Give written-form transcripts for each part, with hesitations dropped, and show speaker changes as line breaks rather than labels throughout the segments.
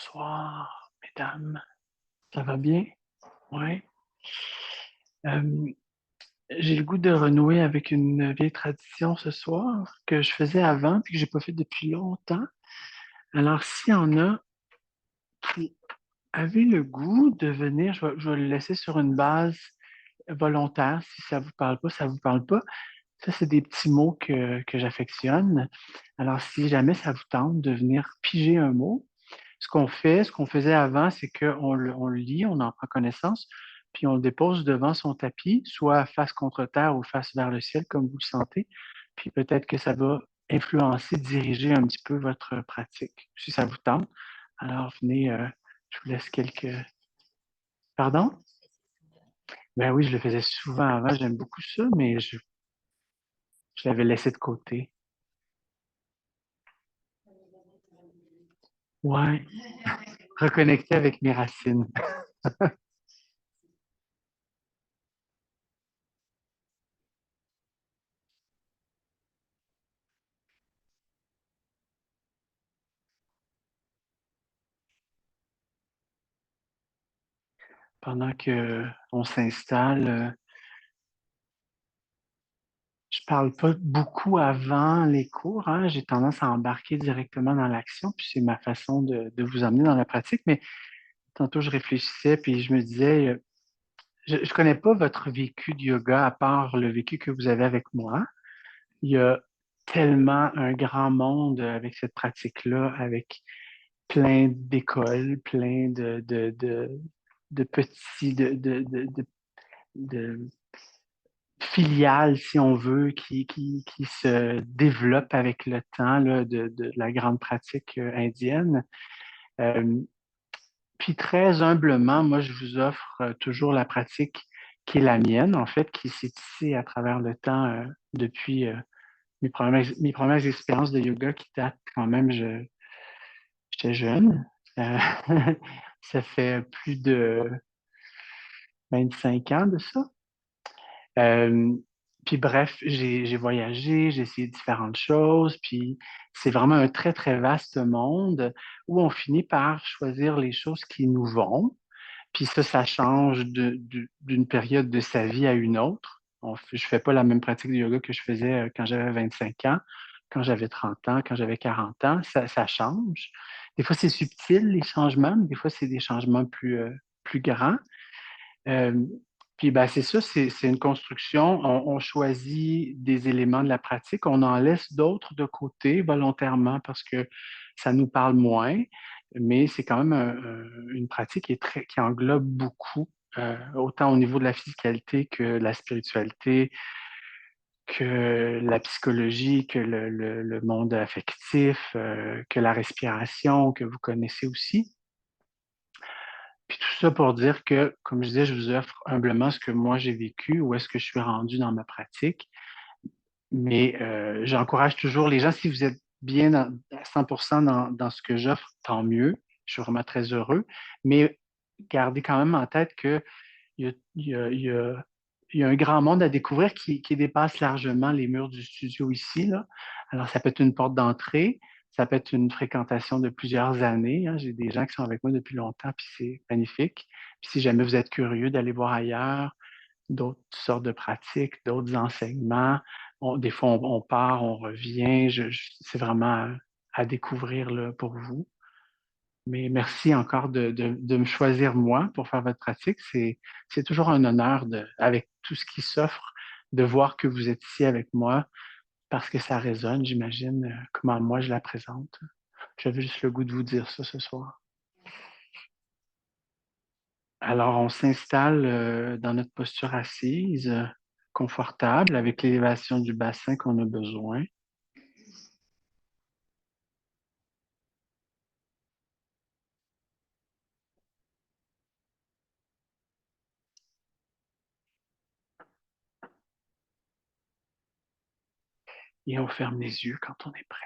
Bonsoir, mesdames. Ça va bien? Oui. Euh, j'ai le goût de renouer avec une vieille tradition ce soir que je faisais avant puis que j'ai pas fait depuis longtemps. Alors, s'il y en a qui avaient le goût de venir, je vais le laisser sur une base volontaire. Si ça vous parle pas, ça vous parle pas. Ça, c'est des petits mots que j'affectionne. Alors, si jamais ça vous tente de venir piger un mot, ce qu'on faisait avant, c'est on le lit, on en prend connaissance, puis on le dépose devant son tapis, soit face contre terre ou face vers le ciel, comme vous le sentez. Puis peut-être que ça va influencer, diriger un petit peu votre pratique, si ça vous tente. Alors, venez, je vous laisse quelques... Pardon? Ben oui, je le faisais souvent avant, j'aime beaucoup ça, mais je l'avais laissé de côté. Ouais, reconnecter avec mes racines. Pendant que on s'installe, je parle pas beaucoup avant les cours, hein. J'ai tendance à embarquer directement dans l'action, puis c'est ma façon de vous amener dans la pratique. Mais tantôt, je réfléchissais, puis je me disais, je connais pas votre vécu de yoga à part le vécu que vous avez avec moi. Il y a tellement un grand monde avec cette pratique-là, avec plein d'écoles, plein de petits, de filiale, si on veut, qui se développe avec le temps là, de la grande pratique indienne. Euh, Puis très humblement, moi, je vous offre toujours la pratique qui est la mienne, en fait, qui s'est tissée à travers le temps depuis mes premières expériences de yoga qui datent quand même, j'étais jeune. Euh, ça fait plus de 25 ans de ça. Euh, Puis bref, j'ai voyagé, j'ai essayé différentes choses, puis c'est vraiment un très, très vaste monde où on finit par choisir les choses qui nous vont. Puis ça change d'une période de sa vie à une autre. Je fais pas la même pratique de yoga que je faisais quand j'avais 25 ans, quand j'avais 30 ans, quand j'avais 40 ans. Ça change. Des fois, c'est subtil, les changements, mais des fois, c'est des changements plus grands. Euh, Puis ben, c'est ça, c'est une construction. On choisit des éléments de la pratique, on en laisse d'autres de côté volontairement parce que ça nous parle moins, mais c'est quand même une pratique qui englobe beaucoup, autant au niveau de la physicalité que la spiritualité, que la psychologie, que le monde affectif, que la respiration, que vous connaissez aussi. Puis tout ça pour dire que, comme je disais, je vous offre humblement ce que moi j'ai vécu, où est-ce que je suis rendu dans ma pratique. Mais j'encourage toujours les gens, si vous êtes bien à 100% dans ce que j'offre, tant mieux. Je suis vraiment très heureux. Mais gardez quand même en tête qu'il y a, il y a, il y a, il y a un grand monde à découvrir qui dépasse largement les murs du studio ici, là. Alors, ça peut être une porte d'entrée, ça peut être une fréquentation de plusieurs années, hein. J'ai des gens qui sont avec moi depuis longtemps, puis c'est magnifique. Puis si jamais vous êtes curieux d'aller voir ailleurs, d'autres sortes de pratiques, d'autres enseignements, des fois on part, on revient, c'est vraiment à découvrir là, pour vous. Mais merci encore de me choisir moi pour faire votre pratique. C'est toujours un honneur avec tout ce qui s'offre, de voir que vous êtes ici avec moi parce que ça résonne, j'imagine, comment moi je la présente. J'avais juste le goût de vous dire ça ce soir. Alors, on s'installe dans notre posture assise, confortable, avec l'élévation du bassin qu'on a besoin. Et on ferme les yeux quand on est prêt.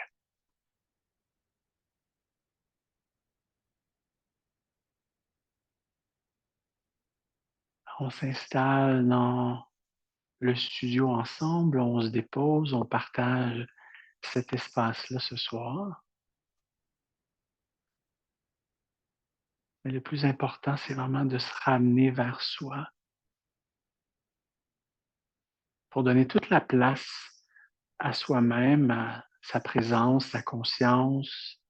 On s'installe dans le studio ensemble, on se dépose, on partage cet espace-là ce soir. Mais le plus important, c'est vraiment de se ramener vers soi pour donner toute la place à soi-même, à sa présence, sa conscience,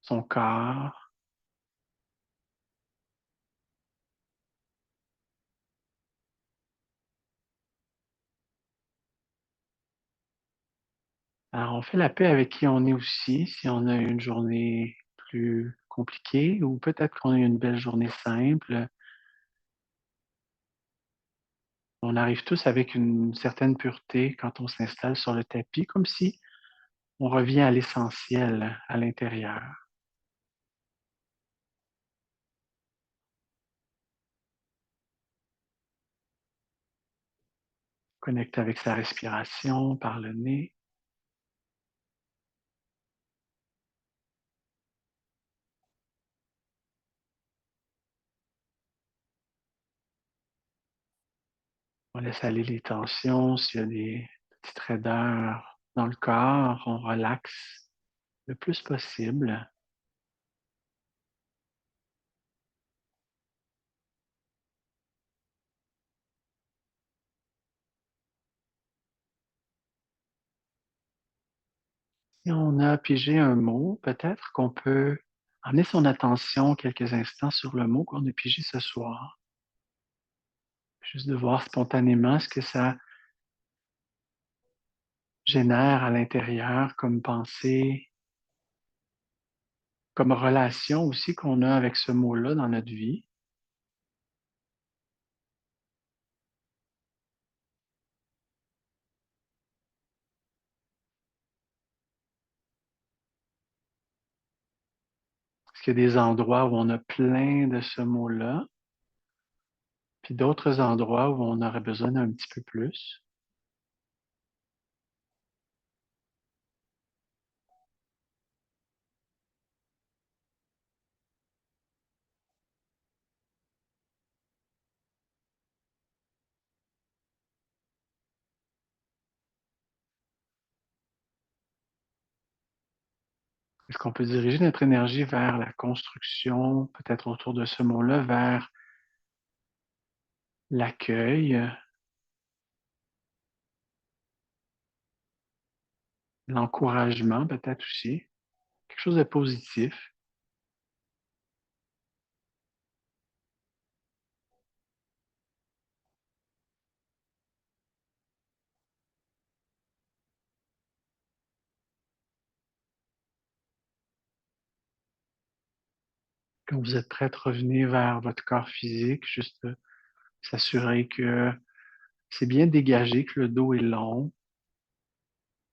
son corps. Alors, on fait la paix avec qui on est aussi, si on a une journée plus compliquée ou peut-être qu'on a eu une belle journée simple. On arrive tous avec une certaine pureté quand on s'installe sur le tapis, comme si on revient à l'essentiel à l'intérieur. Connecte avec sa respiration par le nez. On laisse aller les tensions. S'il y a des petites raideurs dans le corps, on relaxe le plus possible. Si on a pigé un mot, peut-être qu'on peut amener son attention quelques instants sur le mot qu'on a pigé ce soir. Juste de voir spontanément ce que ça génère à l'intérieur comme pensée, comme relation aussi qu'on a avec ce mot-là dans notre vie. Est-ce qu'il y a des endroits où on a plein de ce mot-là, puis d'autres endroits où on aurait besoin d'un petit peu plus? Est-ce qu'on peut diriger notre énergie vers la construction, peut-être autour de ce mot-là, vers l'accueil, l'encouragement peut-être aussi, quelque chose de positif, quand vous êtes prête, revenez vers votre corps physique, juste s'assurer que c'est bien dégagé, que le dos est long,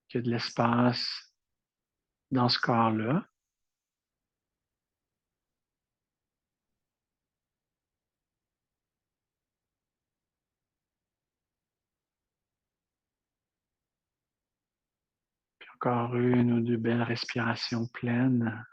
qu'il y a de l'espace dans ce corps-là. Puis encore une ou deux belles respirations pleines.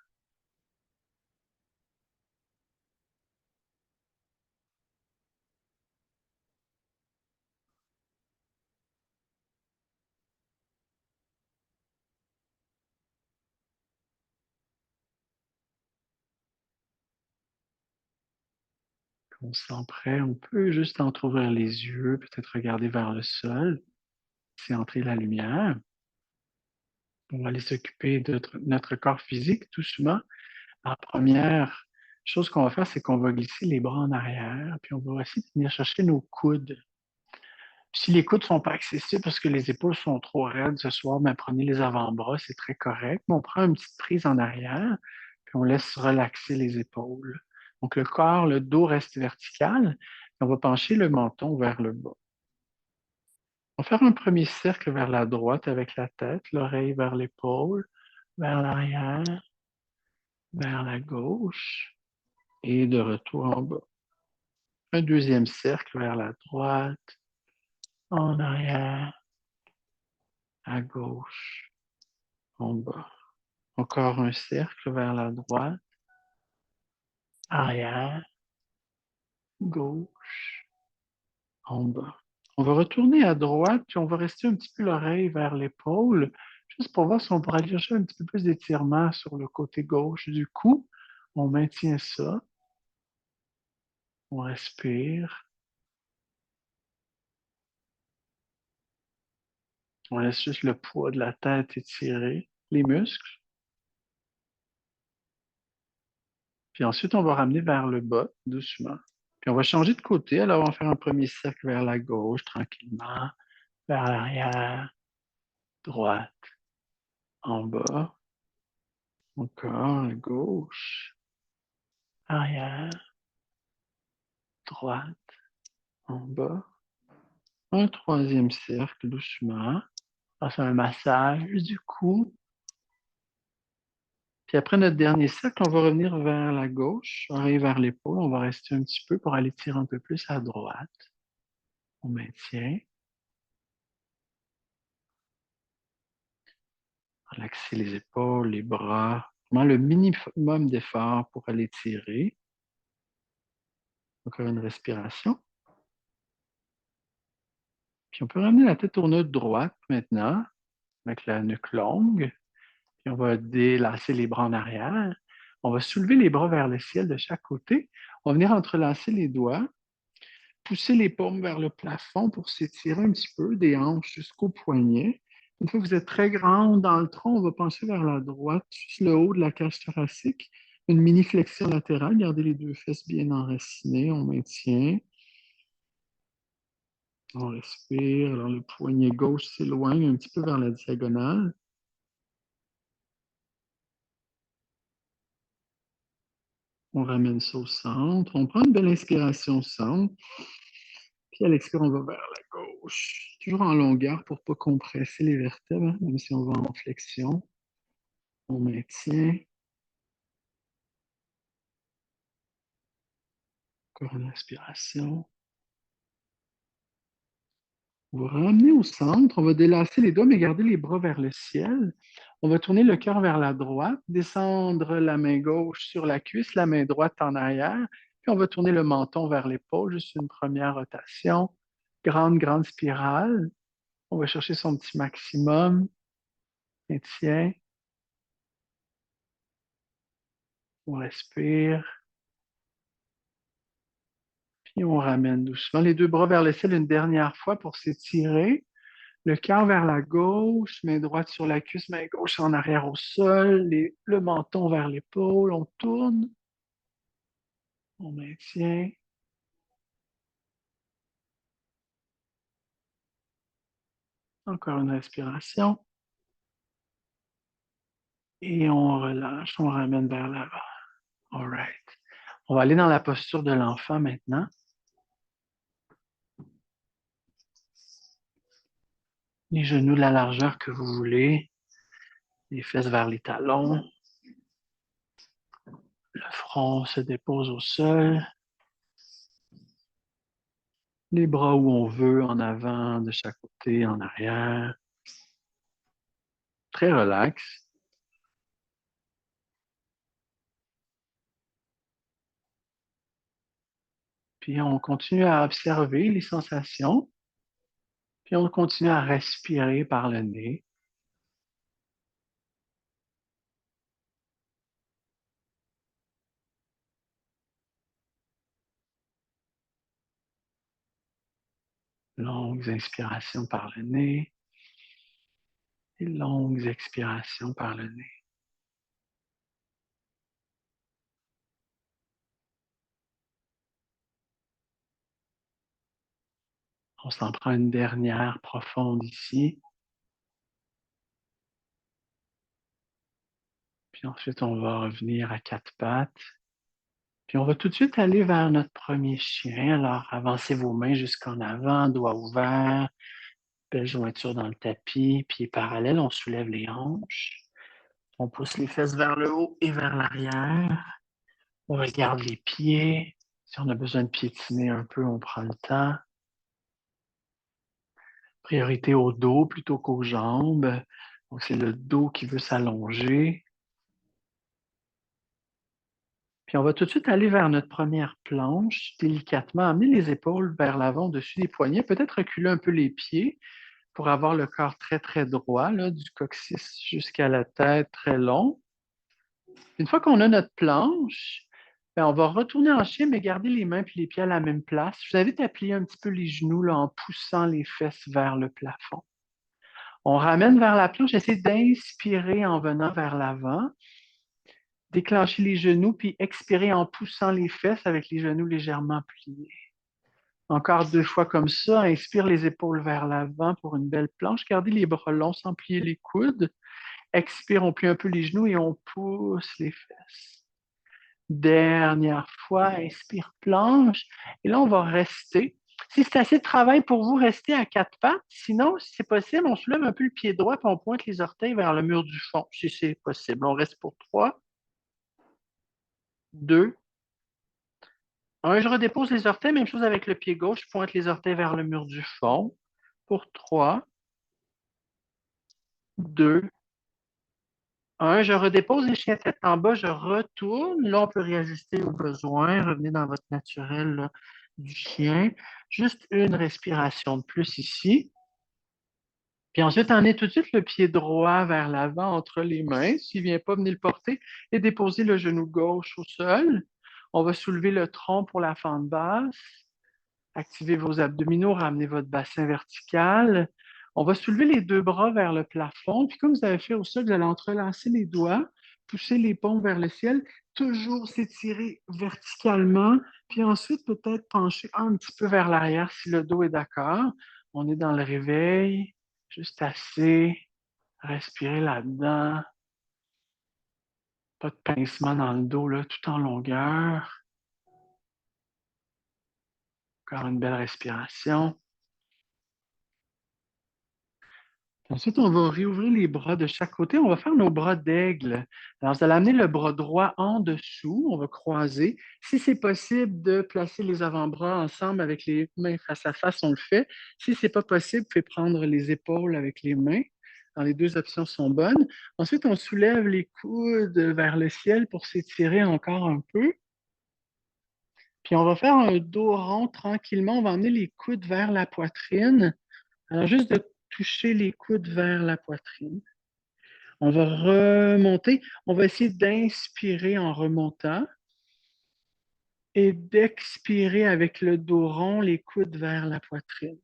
Quand on se sent prêt, on peut juste entrouvrir les yeux, peut-être regarder vers le sol, c'est entrer la lumière. On va aller s'occuper de notre corps physique doucement. La première chose qu'on va faire, c'est qu'on va glisser les bras en arrière, puis on va essayer de venir chercher nos coudes. Si les coudes ne sont pas accessibles parce que les épaules sont trop raides ce soir, ben prenez les avant-bras, c'est très correct. Mais on prend une petite prise en arrière, puis on laisse relaxer les épaules. Donc le corps, le dos reste vertical. On va pencher le menton vers le bas. On va faire un premier cercle vers la droite avec la tête, l'oreille vers l'épaule, vers l'arrière, vers la gauche et de retour en bas. Un deuxième cercle vers la droite, en arrière, à gauche, en bas. Encore un cercle vers la droite, arrière, gauche, en bas. On va retourner à droite, puis on va rester un petit peu l'oreille vers l'épaule, juste pour voir si on pourrait aller chercher un petit peu plus d'étirement sur le côté gauche du cou. On maintient ça. On respire. On laisse juste le poids de la tête étirer les muscles. Puis ensuite, on va ramener vers le bas, doucement. Puis on va changer de côté. Alors, on va faire un premier cercle vers la gauche, tranquillement, vers l'arrière, droite, en bas, encore à gauche, arrière, droite, en bas. Un troisième cercle, doucement. On va faire un massage du cou. Puis après notre dernier cercle, on va revenir vers la gauche, oreille vers l'épaule. On va rester un petit peu pour aller tirer un peu plus à droite. On maintient. Relaxer les épaules, les bras. Vraiment le minimum d'effort pour aller tirer. Encore une respiration. Puis on peut ramener la tête au nœud droite maintenant, avec la nuque longue. Puis on va délasser les bras en arrière. On va soulever les bras vers le ciel de chaque côté. On va venir entrelacer les doigts, pousser les paumes vers le plafond pour s'étirer un petit peu des hanches jusqu'au poignet. Une fois que vous êtes très grand dans le tronc, on va pencher vers la droite, juste le haut de la cage thoracique. Une mini flexion latérale. Gardez les deux fesses bien enracinées. On maintient. On respire. Alors, le poignet gauche s'éloigne un petit peu vers la diagonale. On ramène ça au centre. On prend une belle inspiration au centre. Puis à l'expire, on va vers la gauche. Toujours en longueur pour ne pas compresser les vertèbres, hein, même si on va en flexion. On maintient. Encore une inspiration. Vous ramenez au centre. On va délasser les doigts, mais garder les bras vers le ciel. On va tourner le cœur vers la droite, descendre la main gauche sur la cuisse, la main droite en arrière. Puis on va tourner le menton vers l'épaule, juste une première rotation. Grande, grande spirale. On va chercher son petit maximum. Maintien. On respire. Puis on ramène doucement les deux bras vers le ciel une dernière fois pour s'étirer. Le cœur vers la gauche, main droite sur la cuisse, main gauche en arrière au sol, le menton vers l'épaule, on tourne, on maintient. Encore une respiration. Et on relâche, on ramène vers l'avant. All right. On va aller dans la posture de l'enfant maintenant. Les genoux de la largeur que vous voulez, les fesses vers les talons. Le front se dépose au sol. Les bras où on veut, en avant, de chaque côté, en arrière. Très relax. Puis on continue à observer les sensations. Puis on continue à respirer par le nez. Longues inspirations par le nez et longues expirations par le nez. On s'en prend une dernière profonde ici. Puis ensuite, on va revenir à quatre pattes. Puis on va tout de suite aller vers notre premier chien. Alors, avancez vos mains jusqu'en avant, doigts ouverts, belle jointure dans le tapis, pieds parallèles, on soulève les hanches. On pousse les fesses vers le haut et vers l'arrière. On regarde les pieds. Si on a besoin de piétiner un peu, on prend le temps. Priorité au dos plutôt qu'aux jambes. Donc, c'est le dos qui veut s'allonger. Puis, on va tout de suite aller vers notre première planche, délicatement, amener les épaules vers l'avant, au-dessus des poignets, peut-être reculer un peu les pieds pour avoir le corps très, très droit, là, du coccyx jusqu'à la tête, très long. Une fois qu'on a notre planche, Ben, on va retourner en chien, mais garder les mains et les pieds à la même place. Je vous invite à plier un petit peu les genoux là, en poussant les fesses vers le plafond. On ramène vers la planche, essaie d'inspirer en venant vers l'avant, déclencher les genoux, puis expirer en poussant les fesses avec les genoux légèrement pliés. Encore 2 fois comme ça, inspire les épaules vers l'avant pour une belle planche. Gardez les bras longs sans plier les coudes. Expire, on plie un peu les genoux et on pousse les fesses. Dernière fois, inspire, planche. Et là, on va rester. Si c'est assez de travail pour vous, restez à 4 pattes. Sinon, si c'est possible, on soulève un peu le pied droit et on pointe les orteils vers le mur du fond, si c'est possible. On reste pour 3, 2, 1. Je redépose les orteils. Même chose avec le pied gauche. Je pointe les orteils vers le mur du fond. Pour 3, 2, 1. Je redépose les chiens tête en bas. Je retourne. Là, on peut réajuster au besoin. Revenez dans votre naturel là, du chien. Juste une respiration de plus ici. Puis ensuite, emmenez tout de suite le pied droit vers l'avant entre les mains. S'il ne vient pas, venez le porter et déposer le genou gauche au sol. On va soulever le tronc pour la fente basse. Activez vos abdominaux, ramenez votre bassin vertical. On va soulever les 2 bras vers le plafond. Puis comme vous avez fait au sol, vous allez entrelacer les doigts, pousser les paumes vers le ciel, toujours s'étirer verticalement. Puis ensuite, peut-être pencher un petit peu vers l'arrière si le dos est d'accord. On est dans le réveil, juste assez. Respirez là-dedans. Pas de pincement dans le dos, là, tout en longueur. Encore une belle respiration. Ensuite, on va réouvrir les bras de chaque côté. On va faire nos bras d'aigle. Alors, vous allez amener le bras droit en dessous. On va croiser. Si c'est possible de placer les avant-bras ensemble avec les mains face à face, on le fait. Si ce n'est pas possible, vous pouvez prendre les épaules avec les mains. Alors, les 2 options sont bonnes. Ensuite, on soulève les coudes vers le ciel pour s'étirer encore un peu. Puis, on va faire un dos rond tranquillement. On va emmener les coudes vers la poitrine. Alors, juste de toucher les coudes vers la poitrine. On va remonter. On va essayer d'inspirer en remontant et d'expirer avec le dos rond, les coudes vers la poitrine.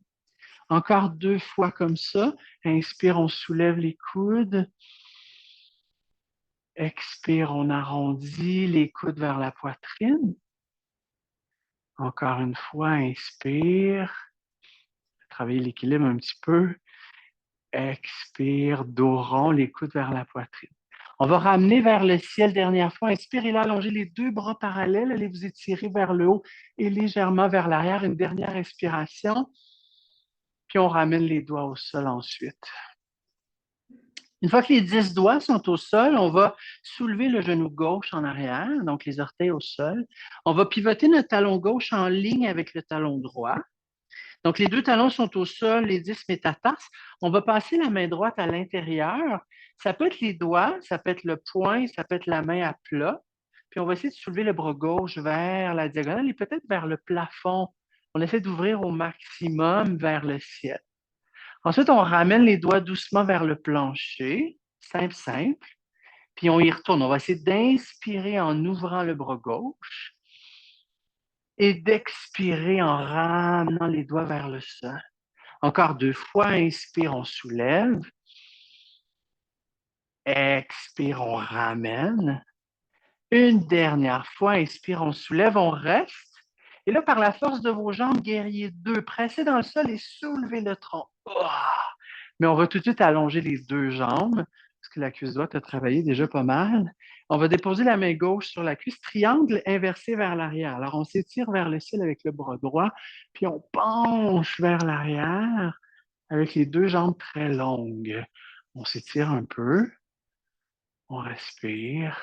Encore 2 fois comme ça. Inspire, on soulève les coudes. Expire, on arrondit les coudes vers la poitrine. Encore une fois, inspire. Travailler l'équilibre un petit peu. Expire, dos rond, les coudes vers la poitrine. On va ramener vers le ciel dernière fois. Inspirez là, allongez les 2 bras parallèles, allez vous étirer vers le haut et légèrement vers l'arrière. Une dernière inspiration. Puis on ramène les doigts au sol ensuite. Une fois que les 10 doigts sont au sol, on va soulever le genou gauche en arrière, donc les orteils au sol. On va pivoter notre talon gauche en ligne avec le talon droit. Donc, les 2 talons sont au sol, les 10 métatarses. On va passer la main droite à l'intérieur. Ça peut être les doigts, ça peut être le poing, ça peut être la main à plat. Puis, on va essayer de soulever le bras gauche vers la diagonale et peut-être vers le plafond. On essaie d'ouvrir au maximum vers le ciel. Ensuite, on ramène les doigts doucement vers le plancher. Simple, simple. Puis, on y retourne. On va essayer d'inspirer en ouvrant le bras gauche et d'expirer en ramenant les doigts vers le sol. Encore 2 fois, inspire, on soulève. Expire, on ramène. Une dernière fois, inspire, on soulève, on reste. Et là, par la force de vos jambes, guerrier 2, pressez dans le sol et soulevez le tronc. Oh! Mais on va tout de suite allonger les 2 jambes, parce que la cuisse droite a travaillé déjà pas mal. On va déposer la main gauche sur la cuisse, triangle inversé vers l'arrière. Alors, on s'étire vers le ciel avec le bras droit, puis on penche vers l'arrière avec les 2 jambes très longues. On s'étire un peu, on respire.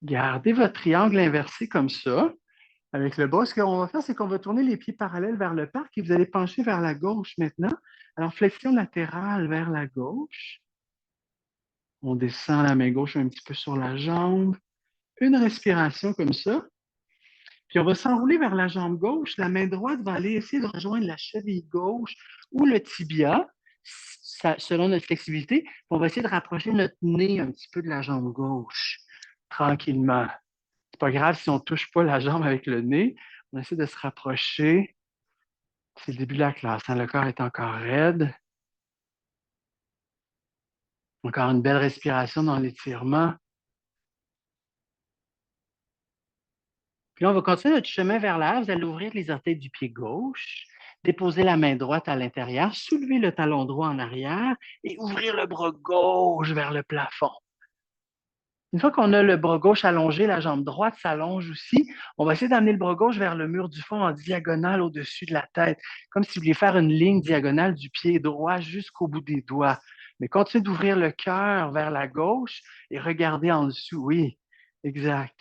Gardez votre triangle inversé comme ça, avec le bas. Ce qu'on va faire, c'est qu'on va tourner les pieds parallèles vers le parc et vous allez pencher vers la gauche maintenant. Alors, flexion latérale vers la gauche. On descend la main gauche un petit peu sur la jambe. Une respiration comme ça. Puis on va s'enrouler vers la jambe gauche. La main droite va aller essayer de rejoindre la cheville gauche ou le tibia, selon notre flexibilité. On va essayer de rapprocher notre nez un petit peu de la jambe gauche. tranquillement. C'est pas grave si on touche pas la jambe avec le nez. On essaie de se rapprocher. C'est le début de la classe, hein. Le corps est encore raide. Encore une belle respiration dans l'étirement. Puis là, on va continuer notre chemin vers l'arrière. Vous allez ouvrir les orteils du pied gauche, déposer la main droite à l'intérieur, soulever le talon droit en arrière et ouvrir le bras gauche vers le plafond. Une fois qu'on a le bras gauche allongé, la jambe droite s'allonge aussi, on va essayer d'amener le bras gauche vers le mur du fond en diagonale au-dessus de la tête, comme si vous vouliez faire une ligne diagonale du pied droit jusqu'au bout des doigts. Mais continuez d'ouvrir le cœur vers la gauche et regardez en dessous. Oui, exact.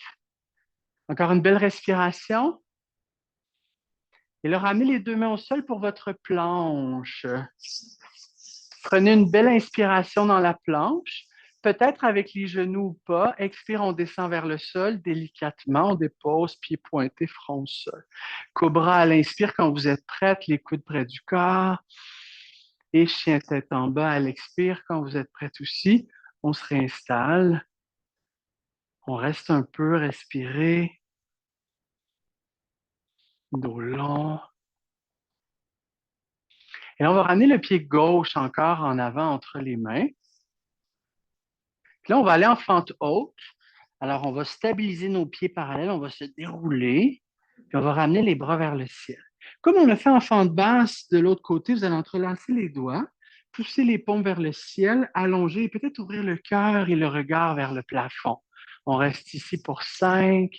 Encore une belle respiration. Et là, ramenez les deux mains au sol pour votre planche. Prenez une belle inspiration dans la planche, peut-être avec les genoux ou pas. Expire, on descend vers le sol délicatement. On dépose, pieds pointés, front au sol. Cobra à l'inspire quand vous êtes prête, les coudes près du corps. Et chien tête en bas à l'expire quand vous êtes prête aussi. On se réinstalle. On reste un peu, respirer. Dos long. Et on va ramener le pied gauche encore en avant entre les mains. Puis là, on va aller en fente haute. Alors, on va stabiliser nos pieds parallèles, on va se dérouler, puis on va ramener les bras vers le ciel. Comme on le fait en fente basse de l'autre côté, vous allez entrelacer les doigts, pousser les paumes vers le ciel, allonger et peut-être ouvrir le cœur et le regard vers le plafond. On reste ici pour 5,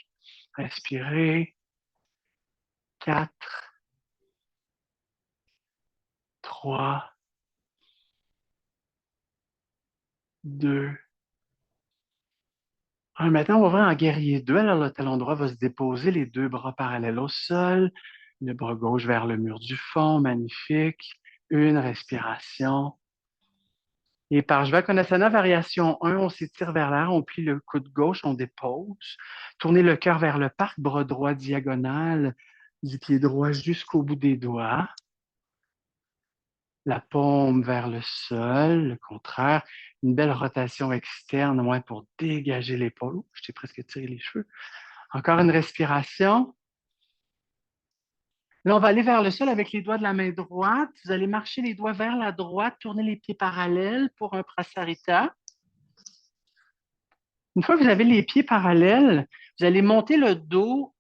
respirez, 4, 3, 2, 1. Maintenant, on va ouvrir en guerrier 2. Alors, le talon droit va se déposer, les deux bras parallèles au sol, le bras gauche vers le mur du fond. Magnifique. Une respiration. Et par Jvakonasana, variation 1, on s'étire vers l'air, on plie le coude gauche, on dépose. Tournez le cœur vers le parc, bras droit diagonal du pied droit jusqu'au bout des doigts. La paume vers le sol, le contraire. Une belle rotation externe, moins pour dégager l'épaule. Ouh, je t'ai presque tiré les cheveux. Encore une respiration. Là, on va aller vers le sol avec les doigts de la main droite. Vous allez marcher les doigts vers la droite, tourner les pieds parallèles pour un prasarita. Une fois que vous avez les pieds parallèles, vous allez monter le dos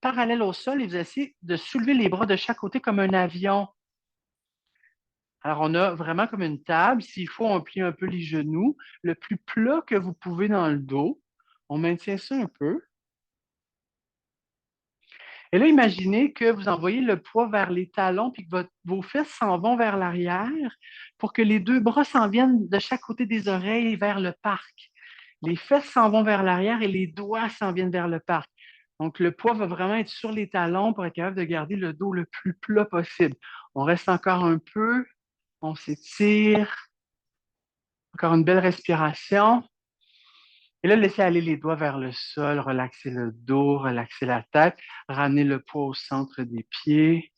parallèle au sol et vous essayez de soulever les bras de chaque côté comme un avion. Alors, on a vraiment comme une table. S'il faut, on plie un peu les genoux, le plus plat que vous pouvez dans le dos. On maintient ça un peu. Et là, imaginez que vous envoyez le poids vers les talons puis que vos fesses s'en vont vers l'arrière pour que les deux bras s'en viennent de chaque côté des oreilles vers le parc. Les fesses s'en vont vers l'arrière et les doigts s'en viennent vers le parc. Donc, le poids va vraiment être sur les talons pour être capable de garder le dos le plus plat possible. On reste encore un peu, on s'étire. Encore une belle respiration. Et là, laissez aller les doigts vers le sol, relaxez le dos, relaxez la tête, ramenez le poids au centre des pieds.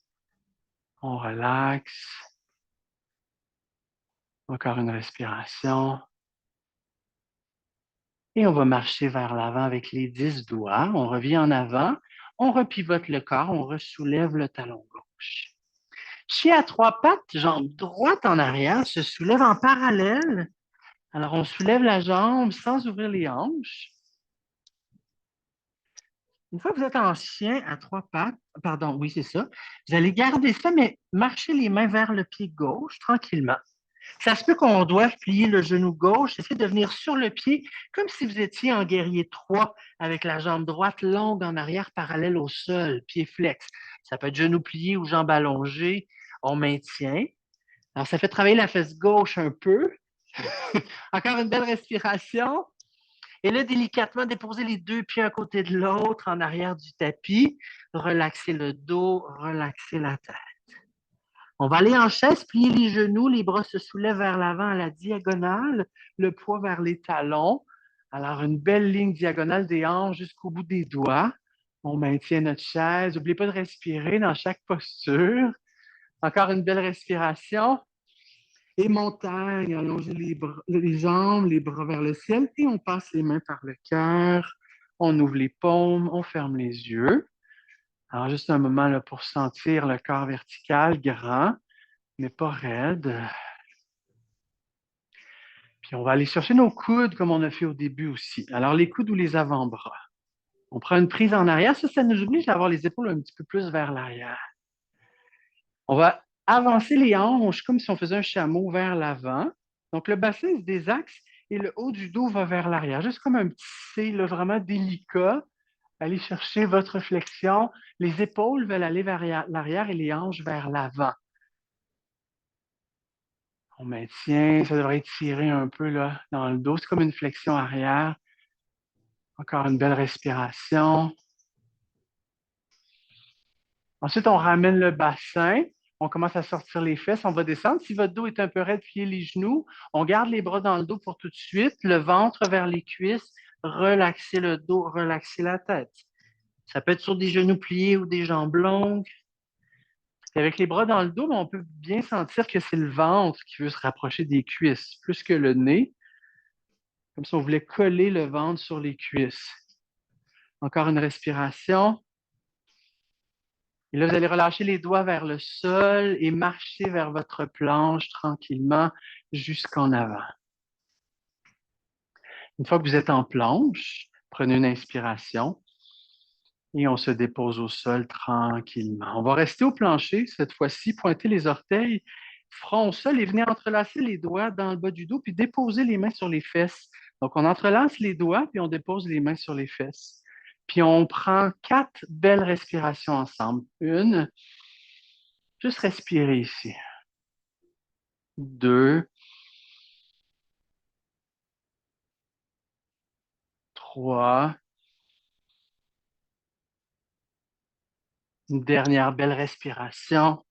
On relaxe. Encore une respiration. Et on va marcher vers l'avant avec les 10 doigts. On revient en avant. On repivote le corps. On ressoulève le talon gauche. Chien à trois pattes, jambe droite en arrière, se soulève en parallèle. Alors, on soulève la jambe sans ouvrir les hanches. Une fois que vous êtes en chien à trois pattes, pardon, oui, c'est ça, vous allez garder ça, mais marchez les mains vers le pied gauche tranquillement. Ça se peut qu'on doive plier le genou gauche, essayez de venir sur le pied, comme si vous étiez en guerrier 3, avec la jambe droite longue en arrière, parallèle au sol, pied flex. Ça peut être genou plié ou jambe allongée. On maintient. Alors, ça fait travailler la fesse gauche un peu. Encore une belle respiration. Et là, délicatement, déposer les deux pieds à côté de l'autre en arrière du tapis. Relaxer le dos, relaxer la tête. On va aller en chaise, plier les genoux, les bras se soulèvent vers l'avant à la diagonale, le poids vers les talons. Alors, une belle ligne diagonale des hanches jusqu'au bout des doigts. On maintient notre chaise. N'oubliez pas de respirer dans chaque posture. Encore une belle respiration. Et montagne, allongez les jambes, les bras vers le ciel et on passe les mains par le cœur. On ouvre les paumes, on ferme les yeux. Alors, juste un moment là, pour sentir le corps vertical, grand, mais pas raide. Puis on va aller chercher nos coudes comme on a fait au début aussi. Alors, les coudes ou les avant-bras. On prend une prise en arrière. Ça nous oblige à avoir les épaules un petit peu plus vers l'arrière. On va avancer les hanches comme si on faisait un chameau vers l'avant. Donc, le bassin se désaxe et le haut du dos va vers l'arrière. Juste comme un petit C, là, vraiment délicat. Allez chercher votre flexion. Les épaules veulent aller vers l'arrière et les hanches vers l'avant. On maintient, ça devrait étirer un peu là, dans le dos. C'est comme une flexion arrière. Encore une belle respiration. Ensuite, on ramène le bassin. On commence à sortir les fesses. On va descendre. Si votre dos est un peu raide, pliez les genoux. On garde les bras dans le dos pour tout de suite. Le ventre vers les cuisses. Relaxez le dos, relaxez la tête. Ça peut être sur des genoux pliés ou des jambes longues. Et avec les bras dans le dos, on peut bien sentir que c'est le ventre qui veut se rapprocher des cuisses, plus que le nez, comme si on voulait coller le ventre sur les cuisses. Encore une respiration. Et là, vous allez relâcher les doigts vers le sol et marcher vers votre planche tranquillement jusqu'en avant. Une fois que vous êtes en planche, prenez une inspiration et on se dépose au sol tranquillement. On va rester au plancher, cette fois-ci, pointer les orteils, front au sol et venir entrelacer les doigts dans le bas du dos puis déposer les mains sur les fesses. Donc, on entrelace les doigts puis on dépose les mains sur les fesses. Puis on prend 4 belles respirations ensemble. Une, juste respirer ici. 2, 3. Une dernière belle respiration.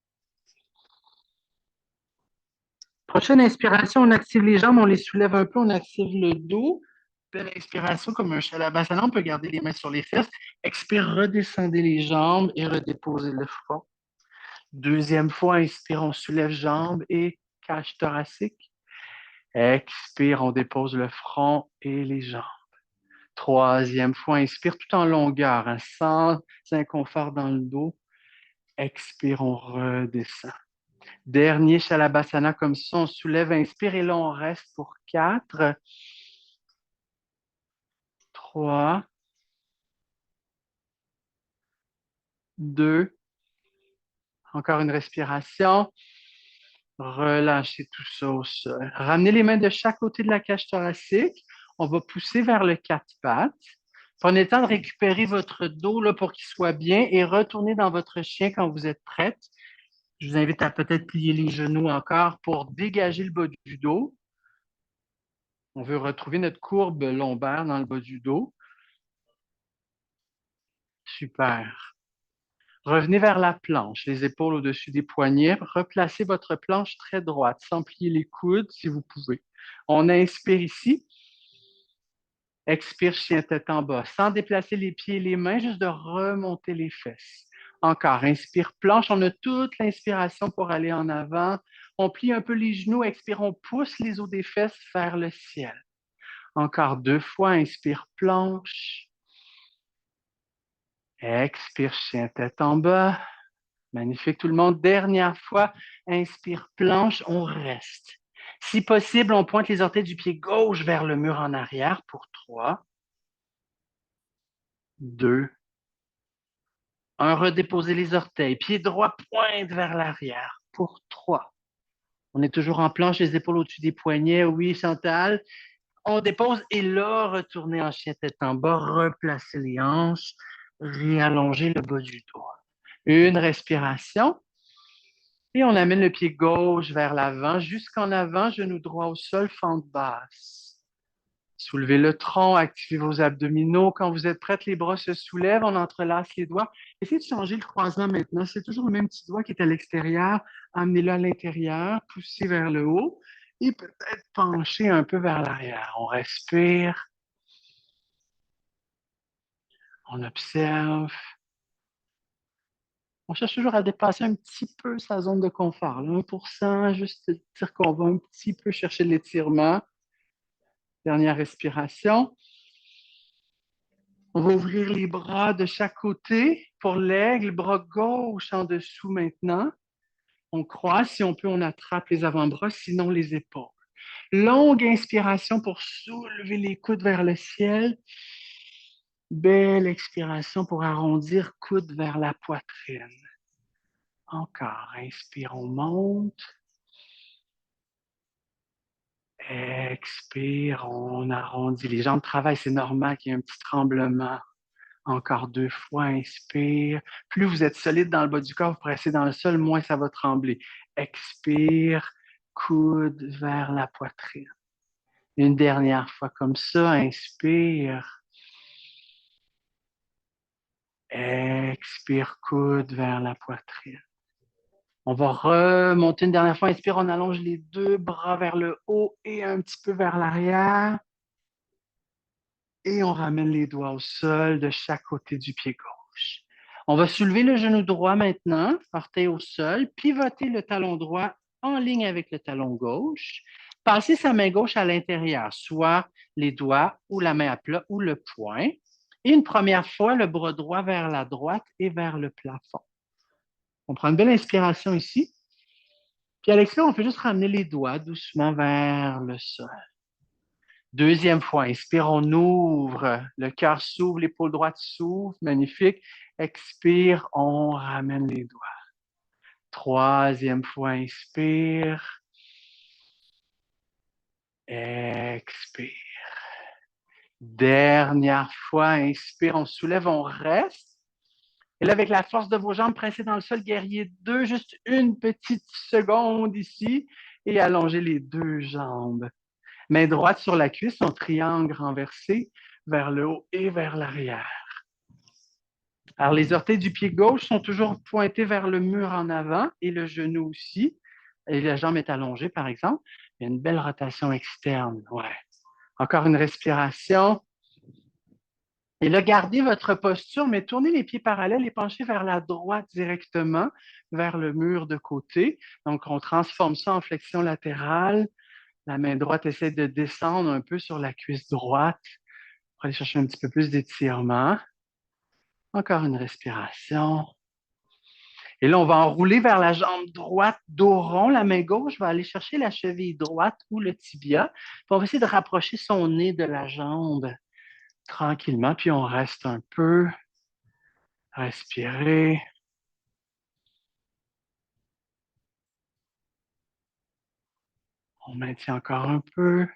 Prochaine inspiration, on active les jambes, on les soulève un peu, on active le dos. Belle inspiration comme un shalabhasana, on peut garder les mains sur les fesses. Expire, redescendez les jambes et redéposez le front. Deuxième fois, inspire, on soulève jambes et cage thoracique. Expire, on dépose le front et les jambes. Troisième fois, inspire tout en longueur, hein, sans inconfort dans le dos. Expire, on redescend. Dernier Shalabhasana, comme ça, on soulève, inspire et là, on reste pour 4, 3, 2, encore une respiration. Relâchez tout ça au sol. Ramenez les mains de chaque côté de la cage thoracique. On va pousser vers le 4 pattes. Prenez le temps de récupérer votre dos là, pour qu'il soit bien et retournez dans votre chien quand vous êtes prête. Je vous invite à peut-être plier les genoux encore pour dégager le bas du dos. On veut retrouver notre courbe lombaire dans le bas du dos. Super. Revenez vers la planche, les épaules au-dessus des poignets. Replacez votre planche très droite, sans plier les coudes si vous pouvez. On inspire ici. Expire, chien tête en bas, sans déplacer les pieds et les mains, juste de remonter les fesses. Encore, inspire, planche. On a toute l'inspiration pour aller en avant. On plie un peu les genoux. Expire, on pousse les os des fesses vers le ciel. Encore 2 fois, inspire, planche. Expire, chien tête en bas. Magnifique tout le monde. Dernière fois, inspire, planche, on reste. Si possible, on pointe les orteils du pied gauche vers le mur en arrière pour 3, 2, 1. Redéposer les orteils. Pied droit pointe vers l'arrière pour 3. On est toujours en planche, les épaules au-dessus des poignets. Oui, Chantal. On dépose et là, retourner en chien tête en bas, replacer les hanches, réallonger le bas du dos. Une respiration. Et on amène le pied gauche vers l'avant, jusqu'en avant, genou droit au sol, fente basse. Soulevez le tronc, activez vos abdominaux. Quand vous êtes prête, les bras se soulèvent, on entrelace les doigts. Essayez de changer le croisement maintenant. C'est toujours le même petit doigt qui est à l'extérieur. Amenez-le à l'intérieur, poussez vers le haut et peut-être pencher un peu vers l'arrière. On respire, on observe. On cherche toujours à dépasser un petit peu sa zone de confort, là, 1%, juste dire qu'on va un petit peu chercher de l'étirement. Dernière respiration. On va ouvrir les bras de chaque côté pour l'aigle, bras gauche en dessous maintenant. On croise, si on peut, on attrape les avant-bras, sinon les épaules. Longue inspiration pour soulever les coudes vers le ciel. Belle expiration pour arrondir coude vers la poitrine. Encore, inspire, on monte. Expire, on arrondit. Les jambes travaillent, c'est normal qu'il y ait un petit tremblement. Encore 2 fois, inspire. Plus vous êtes solide dans le bas du corps, vous pressez dans le sol, moins ça va trembler. Expire, coude vers la poitrine. Une dernière fois comme ça, inspire. Expire, coude vers la poitrine. On va remonter une dernière fois. Inspire, on allonge les 2 bras vers le haut et un petit peu vers l'arrière. Et on ramène les doigts au sol de chaque côté du pied gauche. On va soulever le genou droit maintenant, orteil au sol, pivoter le talon droit en ligne avec le talon gauche, passer sa main gauche à l'intérieur, soit les doigts ou la main à plat ou le poing. Et une première fois, le bras droit vers la droite et vers le plafond. On prend une belle inspiration ici. Puis à l'expire, on fait juste ramener les doigts doucement vers le sol. Deuxième fois, inspire, on ouvre, le cœur s'ouvre, l'épaule droite s'ouvre, magnifique. Expire, on ramène les doigts. Troisième fois, inspire, expire. Dernière fois, inspire, on soulève, on reste. Et là, avec la force de vos jambes pressées dans le sol, guerrier 2, juste une petite seconde ici et allongez les 2 jambes. Main droite sur la cuisse, en triangle renversé vers le haut et vers l'arrière. Alors, les orteils du pied gauche sont toujours pointés vers le mur en avant et le genou aussi. Et la jambe est allongée, par exemple. Il y a une belle rotation externe. Ouais. Encore une respiration. Et là, gardez votre posture, mais tournez les pieds parallèles et penchez vers la droite directement, vers le mur de côté. Donc, on transforme ça en flexion latérale. La main droite essaie de descendre un peu sur la cuisse droite pour aller chercher un petit peu plus d'étirement. Encore une respiration. Et là, on va enrouler vers la jambe droite, dos rond. La main gauche va aller chercher la cheville droite ou le tibia. Puis on va essayer de rapprocher son nez de la jambe tranquillement. Puis on reste un peu. Respirer. On maintient encore un peu.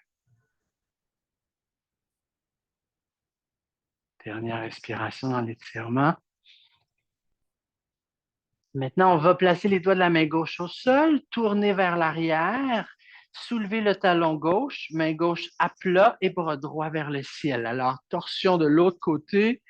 Dernière respiration dans l'étirement. Maintenant, on va placer les doigts de la main gauche au sol, tourner vers l'arrière, soulever le talon gauche, main gauche à plat et bras droit vers le ciel. Alors, torsion de l'autre côté.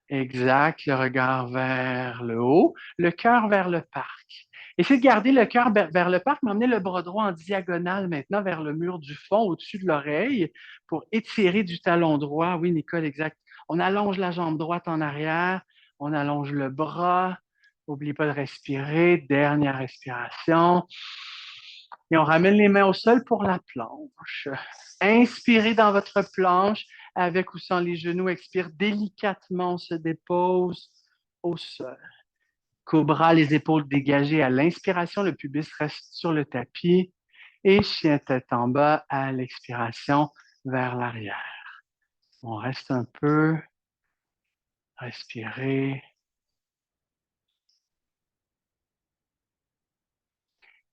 Exact, le regard vers le haut, le cœur vers le parc. Essayez de garder le cœur vers le parc, mais emmenez le bras droit en diagonale maintenant vers le mur du fond, au-dessus de l'oreille, pour étirer du talon droit. Oui, Nicole, exact. On allonge la jambe droite en arrière, on allonge le bras. N'oubliez pas de respirer. Dernière respiration. Et on ramène les mains au sol pour la planche. Inspirez dans votre planche avec ou sans les genoux. Expire délicatement, on se dépose au sol. Cobra, les épaules dégagées à l'inspiration, le pubis reste sur le tapis. Et chien tête en bas à l'expiration vers l'arrière. On reste un peu. Respirer.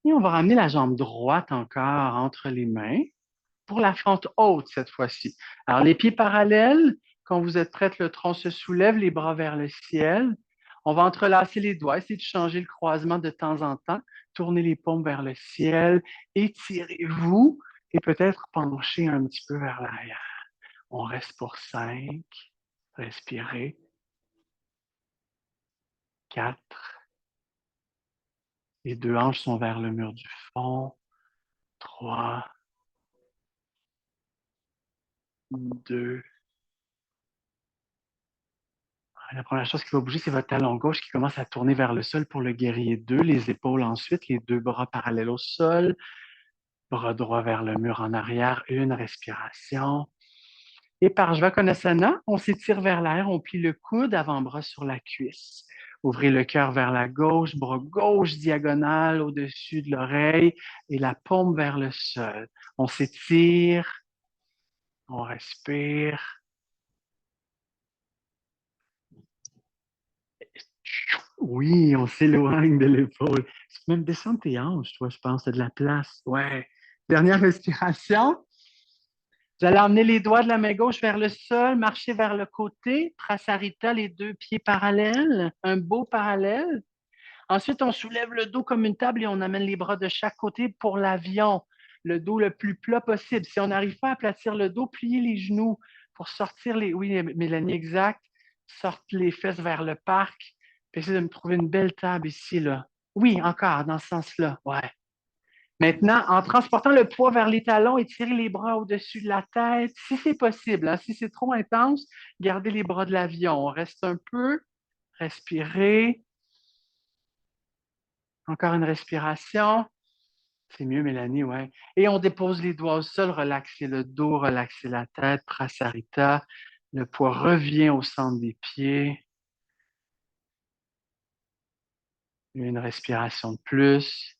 Et on va ramener la jambe droite encore entre les mains pour la fente haute cette fois-ci. Alors, les pieds parallèles, quand vous êtes prête, le tronc se soulève, les bras vers le ciel. On va entrelacer les doigts, essayer de changer le croisement de temps en temps, tourner les paumes vers le ciel, étirez-vous et peut-être penchez un petit peu vers l'arrière. On reste pour 5, respirez, 4, les 2 hanches sont vers le mur du fond, 3, 2, La première chose qui va bouger, c'est votre talon gauche qui commence à tourner vers le sol pour le guerrier 2. Les épaules ensuite, les deux bras parallèles au sol. Bras droit vers le mur en arrière. Une respiration. Et par Jvakonasana, on s'étire vers l'air, on plie le coude, avant-bras sur la cuisse. Ouvrez le cœur vers la gauche, bras gauche diagonal au-dessus de l'oreille et la paume vers le sol. On s'étire, on respire. Oui, on s'éloigne de l'épaule. Tu peux même descendre tes hanches, toi, je pense, t'as de la place. Ouais. Dernière respiration. Vous allez emmener les doigts de la main gauche vers le sol, marcher vers le côté, Prasarita, les deux pieds parallèles, un beau parallèle. Ensuite, on soulève le dos comme une table et on amène les bras de chaque côté pour l'avion. Le dos le plus plat possible. Si on n'arrive pas à aplatir le dos, pliez les genoux pour sortir les... Oui, Mélanie, exact. Sorte les fesses vers le parc. Puis essayez de me trouver une belle table ici, là. Oui, encore, dans ce sens-là. Ouais. Maintenant, en transportant le poids vers les talons, étirez les bras au-dessus de la tête, si c'est possible. Hein. Si c'est trop intense, gardez les bras de l'avion. On reste un peu, respirez. Encore une respiration. C'est mieux, Mélanie, ouais. Et on dépose les doigts au sol, relaxez le dos, relaxez la tête, Prasarita. Le poids revient au centre des pieds. Une respiration de plus.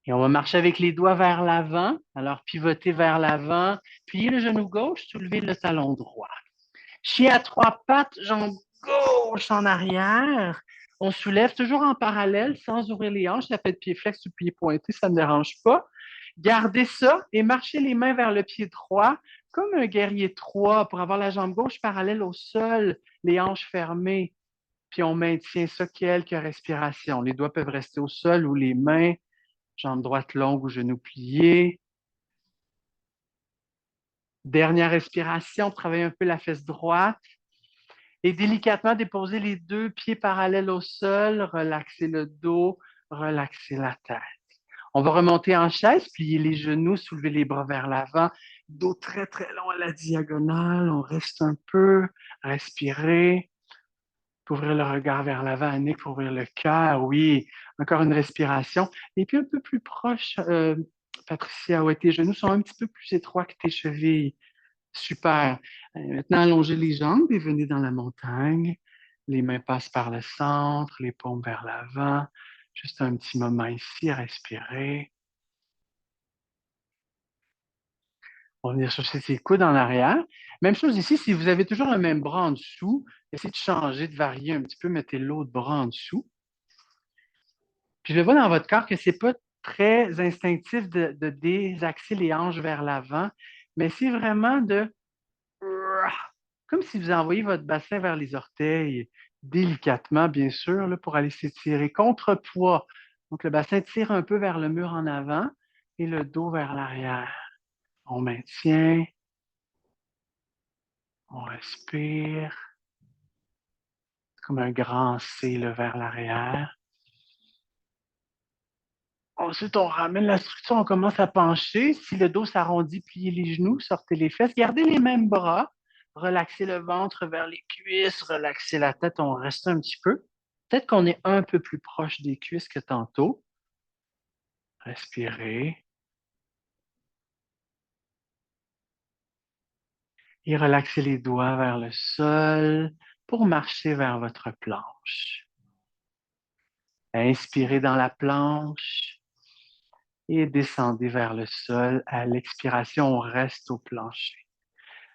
Et on va marcher avec les doigts vers l'avant. Alors, pivotez vers l'avant. Pliez le genou gauche, soulevez le talon droit. Chien à trois pattes, jambe gauche en arrière. On soulève toujours en parallèle sans ouvrir les hanches. Ça fait de pied flex ou pied pointé, ça ne me dérange pas. Gardez ça et marchez les mains vers le pied droit comme un guerrier 3 pour avoir la jambe gauche parallèle au sol, les hanches fermées. Puis on maintient ça quelques respirations. Les doigts peuvent rester au sol ou les mains, jambe droite longue ou genou plié. Dernière respiration, travaillez un peu la fesse droite. Et délicatement déposer les deux pieds parallèles au sol, relaxer le dos, relaxer la tête. On va remonter en chaise, plier les genoux, soulever les bras vers l'avant, dos très très long à la diagonale. On reste un peu, respirer, ouvrir le regard vers l'avant, Annick, pour ouvrir le cœur. Oui, encore une respiration. Et puis un peu plus proche, Patricia, ouais, tes genoux sont un petit peu plus étroits que tes chevilles. Super. Maintenant, allongez les jambes et venez dans la montagne. Les mains passent par le centre, les paumes vers l'avant. Juste un petit moment ici, respirer. On va venir chercher ses coudes en arrière. Même chose ici, si vous avez toujours le même bras en dessous, essayez de changer, de varier un petit peu, mettez l'autre bras en dessous. Puis je vois dans votre corps que c'est pas très instinctif de désaxer les hanches vers l'avant, mais c'est vraiment de comme si vous envoyez votre bassin vers les orteils, délicatement, bien sûr, là, pour aller s'étirer. Contrepoids. Donc, le bassin tire un peu vers le mur en avant et le dos vers l'arrière. On maintient, on respire, comme un grand C là, vers l'arrière. Ensuite, on ramène la structure, on commence à pencher. Si le dos s'arrondit, pliez les genoux, sortez les fesses, gardez les mêmes bras, relaxez le ventre vers les cuisses, relaxez la tête, on reste un petit peu. Peut-être qu'on est un peu plus proche des cuisses que tantôt. Respirez et relaxez les doigts vers le sol pour marcher vers votre planche. Inspirez dans la planche et descendez vers le sol. À l'expiration, on reste au plancher.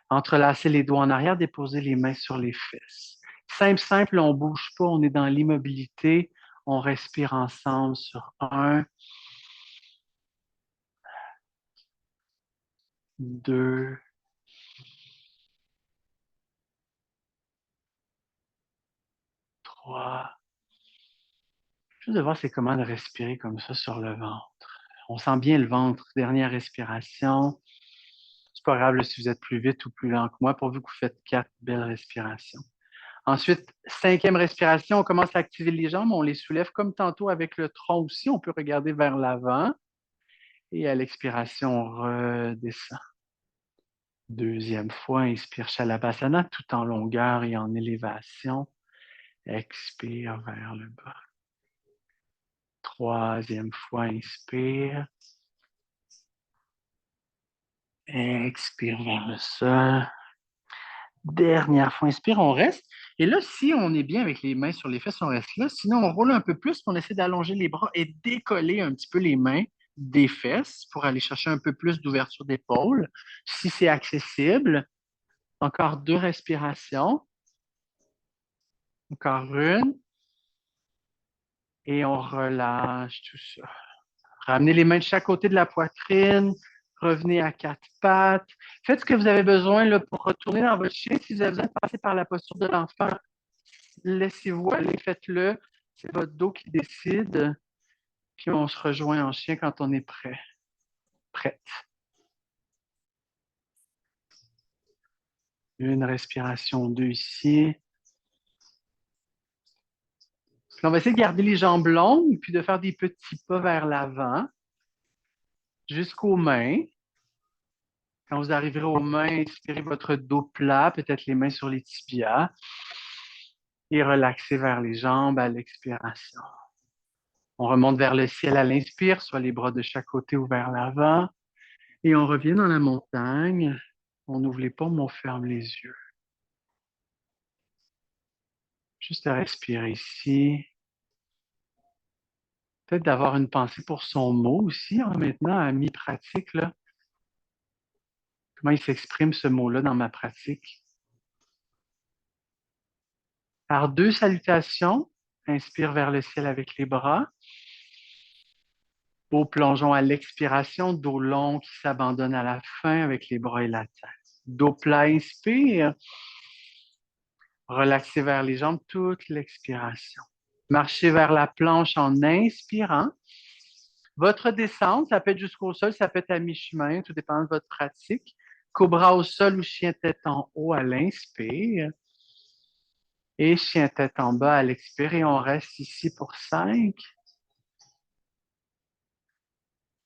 Entrelacez les doigts en arrière, déposez les mains sur les fesses. Simple, simple, on ne bouge pas, on est dans l'immobilité. On respire ensemble sur 1, 2, 3. Juste de voir c'est comment de respirer comme ça sur le ventre. On sent bien le ventre. Dernière respiration. C'est pas grave là, si vous êtes plus vite ou plus lent que moi, pourvu que vous faites 4 belles respirations. Ensuite, cinquième respiration, on commence à activer les jambes, on les soulève comme tantôt avec le tronc aussi. On peut regarder vers l'avant et à l'expiration, on redescend. Deuxième fois, inspire Shalabhasana tout en longueur et en élévation. Expire vers le bas. Troisième fois, inspire. Expire vers le sol. Dernière fois, inspire, on reste. Et là, si on est bien avec les mains sur les fesses, on reste là. Sinon, on roule un peu plus, on essaie d'allonger les bras et décoller un petit peu les mains des fesses pour aller chercher un peu plus d'ouverture d'épaule, si c'est accessible. Encore 2 respirations. Encore une. Et on relâche tout ça. Ramenez les mains de chaque côté de la poitrine. Revenez à 4 pattes. Faites ce que vous avez besoin là, pour retourner dans votre chien. Si vous avez besoin de passer par la posture de l'enfant, laissez-vous aller, faites-le. C'est votre dos qui décide. Puis on se rejoint en chien quand on est prêt. Prête. Une respiration, 2 ici. Puis on va essayer de garder les jambes longues, puis de faire des petits pas vers l'avant, jusqu'aux mains. Quand vous arriverez aux mains, expirez votre dos plat, peut-être les mains sur les tibias, et relaxez vers les jambes à l'expiration. On remonte vers le ciel à l'inspire, soit les bras de chaque côté ou vers l'avant, et on revient dans la montagne. On ouvre les paumes, on ferme les yeux. Juste à respirer ici. Peut-être d'avoir une pensée pour son mot aussi, hein, maintenant, à mi-pratique, là. Comment il s'exprime ce mot-là dans ma pratique? Par 2 salutations, inspire vers le ciel avec les bras. Beau plongeon à l'expiration, dos long qui s'abandonne à la fin avec les bras et la tête. Dos plat, inspire. Relaxez vers les jambes toute l'expiration. Marchez vers la planche en inspirant. Votre descente, ça peut être jusqu'au sol, ça peut être à mi-chemin, tout dépend de votre pratique. Cobra au sol ou chien tête en haut à l'inspire. Et chien tête en bas à l'expire. Et on reste ici pour 5,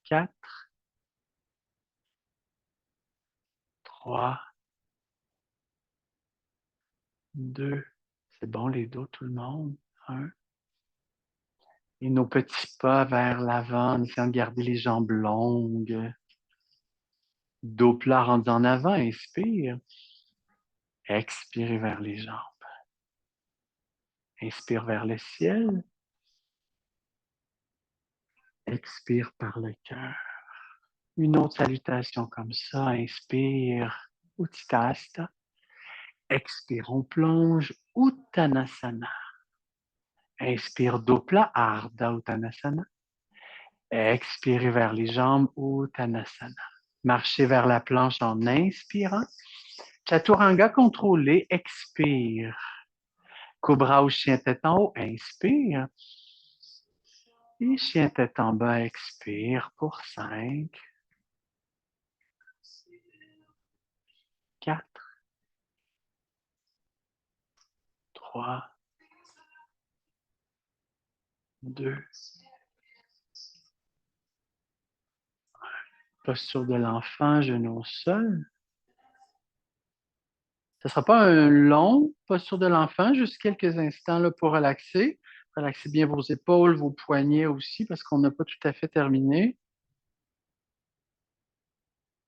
4, 3, 2. C'est bon les dos, tout le monde. 1. Et nos petits pas vers l'avant, en essayant de garder les jambes longues. Dos plat rendu en avant, inspire. Expirez vers les jambes. Inspire vers le ciel. Expire par le cœur. Une autre salutation comme ça. Inspire. Utthita. Expire, on plonge. Uttanasana. Inspire, dos plat. Ardha Uttanasana. Expirez vers les jambes. Uttanasana. Marchez vers la planche en inspirant. Chaturanga contrôlé. Expire. Cobra ou chien tête en haut. Inspire. Et chien tête en bas, expire pour 5, 4, 3, 2. Posture de l'enfant, genou au sol. Ce ne sera pas un long posture de l'enfant, juste quelques instants là, pour relaxer. Relaxez bien vos épaules, vos poignets aussi, parce qu'on n'a pas tout à fait terminé.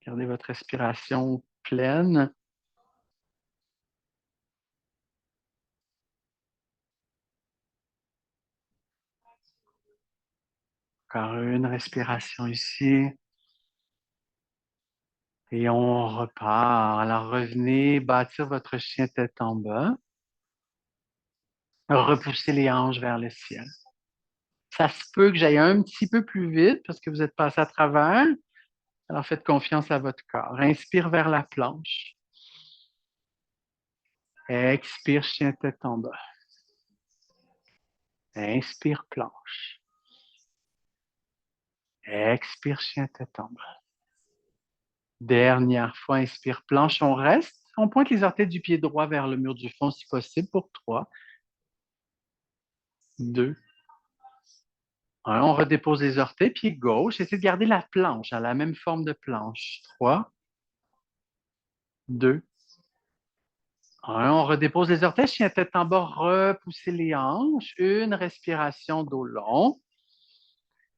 Gardez votre respiration pleine. Encore une respiration ici. Et on repart. Alors revenez bâtir votre chien tête en bas. Repoussez les hanches vers le ciel. Ça se peut que j'aille un petit peu plus vite parce que vous êtes passé à travers. Alors faites confiance à votre corps. Inspire vers la planche. Expire, chien tête en bas. Inspire, planche. Expire, chien tête en bas. Dernière fois, inspire, planche. On reste. On pointe les orteils du pied droit vers le mur du fond si possible pour 3, 2, 1. On redépose les orteils, pied gauche. Essayez de garder la planche à la même forme de planche. 3, 2, 1. On redépose les orteils, chien tête en bas, repoussez les hanches. Une respiration dos long.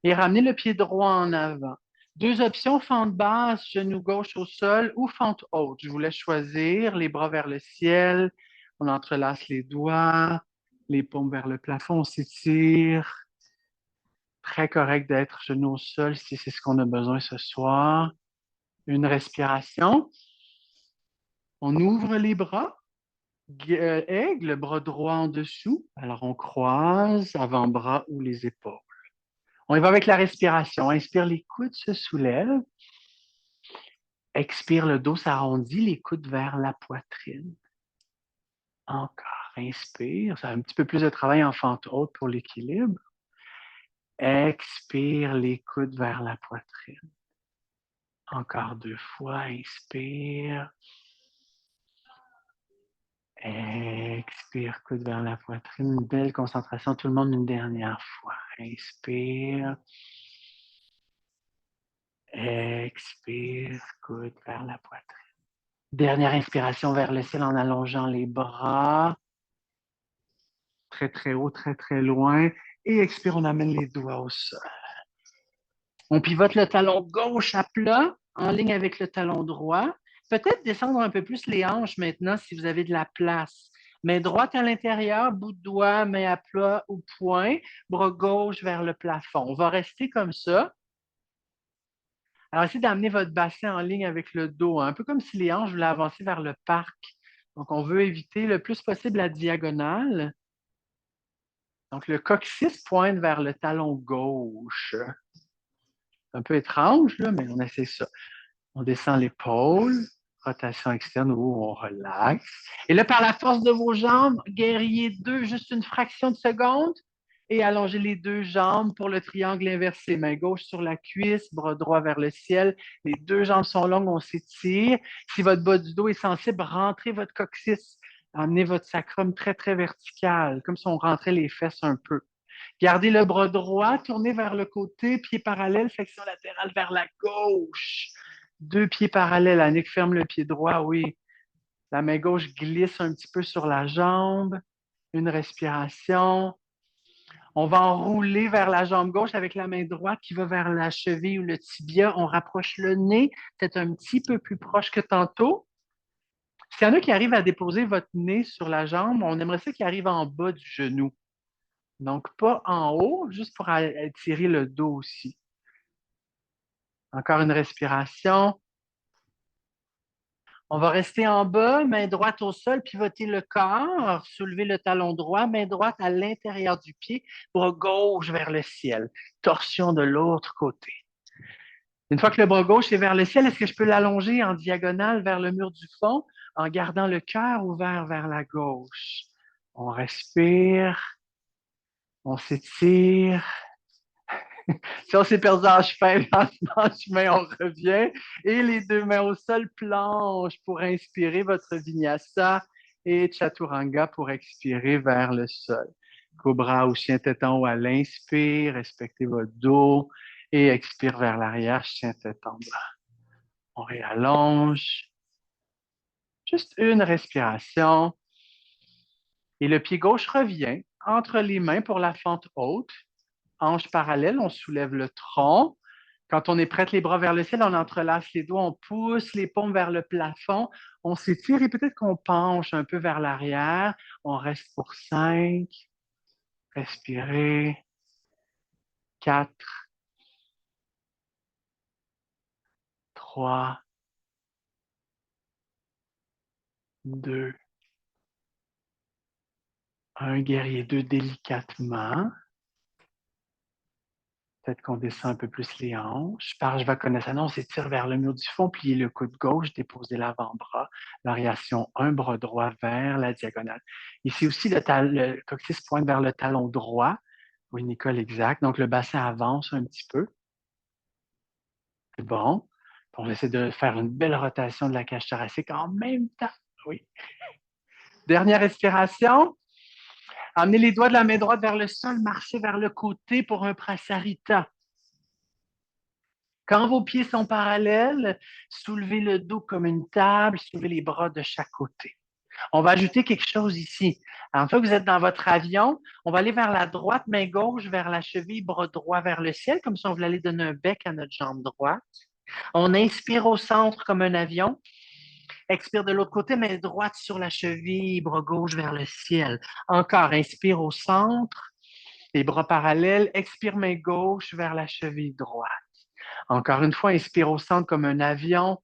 Et ramenez le pied droit en avant. Deux options, fente basse, genou gauche au sol ou fente haute. Je vous laisse choisir, les bras vers le ciel, on entrelace les doigts, les paumes vers le plafond, on s'étire. Très correct d'être genou au sol si c'est ce qu'on a besoin ce soir. Une respiration. On ouvre les bras. Aigle, bras droit en dessous. Alors on croise avant-bras ou les épaules. On y va avec la respiration. Inspire, les coudes se soulèvent. Expire, le dos s'arrondit, les coudes vers la poitrine. Encore, inspire. Ça a un petit peu plus de travail en fente haute pour l'équilibre. Expire, les coudes vers la poitrine. Encore 2 fois, inspire. Expire, coude vers la poitrine. Une belle concentration, tout le monde une dernière fois. Inspire. Expire, coude vers la poitrine. Dernière inspiration vers le ciel en allongeant les bras. Très, très haut, très, très loin. Et expire, on amène les doigts au sol. On pivote le talon gauche à plat, en ligne avec le talon droit. Peut-être descendre un peu plus les hanches maintenant si vous avez de la place. Main droite à l'intérieur, bout de doigt, main à plat ou point, bras gauche vers le plafond. On va rester comme ça. Alors, essayez d'amener votre bassin en ligne avec le dos, hein, un peu comme si les hanches voulaient avancer vers le parc. Donc, on veut éviter le plus possible la diagonale. Donc, le coccyx pointe vers le talon gauche. Un peu étrange, là, mais on essaie ça. On descend l'épaule, rotation externe où on relaxe. Et là, par la force de vos jambes, guerrier 2, juste une fraction de seconde. Et allongez les deux jambes pour le triangle inversé. Main gauche sur la cuisse, bras droit vers le ciel. Les deux jambes sont longues, on s'étire. Si votre bas du dos est sensible, rentrez votre coccyx. Amenez votre sacrum très, très vertical, comme si on rentrait les fesses un peu. Gardez le bras droit, tournez vers le côté, pied parallèle, flexion latérale vers la gauche. Deux pieds parallèles. Annick ferme le pied droit, oui. La main gauche glisse un petit peu sur la jambe. Une respiration. On va enrouler vers la jambe gauche avec la main droite qui va vers la cheville ou le tibia. On rapproche le nez, peut-être un petit peu plus proche que tantôt. S'il y en a qui arrivent à déposer votre nez sur la jambe, on aimerait ça qu'il arrive en bas du genou. Donc, pas en haut, juste pour étirer le dos aussi. Encore une respiration. On va rester en bas, main droite au sol, pivoter le corps, soulever le talon droit, main droite à l'intérieur du pied, bras gauche vers le ciel, torsion de l'autre côté. Une fois que le bras gauche est vers le ciel, est-ce que je peux l'allonger en diagonale vers le mur du fond en gardant le cœur ouvert vers la gauche? On respire, on s'étire. Si on s'est perdu en chemin, en chemin, on revient. Et les deux mains au sol, planche pour inspirer votre vinyasa et chaturanga pour expirer vers le sol. Cobra ou chien tête en haut à l'inspire, respectez votre dos et expire vers l'arrière, chien tête en bas. On réallonge. Juste une respiration. Et le pied gauche revient entre les mains pour la fente haute. Hanche parallèle, on soulève le tronc. Quand on est prête, les bras vers le ciel, on entrelace les doigts, on pousse les paumes vers le plafond, on s'étire et peut-être qu'on penche un peu vers l'arrière. On reste pour 5. Respirez. 4, 3, 2, 1. Guerrier 2 délicatement. Peut-être qu'on descend un peu plus les hanches. Par je vais connaître. On s'étire vers le mur du fond, plier le coude gauche, déposer l'avant-bras. Variation 1, bras droit vers la diagonale. Ici aussi, le coccyx pointe vers le talon droit. Oui, Nicole, exact. Donc, le bassin avance un petit peu. C'est bon. On essaie de faire une belle rotation de la cage thoracique en même temps. Oui. Dernière respiration. Amenez les doigts de la main droite vers le sol, marchez vers le côté pour un prasarita. Quand vos pieds sont parallèles, soulevez le dos comme une table, soulevez les bras de chaque côté. On va ajouter quelque chose ici. Alors, une fois que vous êtes dans votre avion, on va aller vers la droite, main gauche, vers la cheville, bras droit vers le ciel, comme si on voulait aller donner un bec à notre jambe droite. On inspire au centre comme un avion. Expire de l'autre côté, main droite sur la cheville, bras gauche vers le ciel. Encore, inspire au centre, les bras parallèles. Expire main gauche vers la cheville droite. Encore une fois, inspire au centre comme un avion.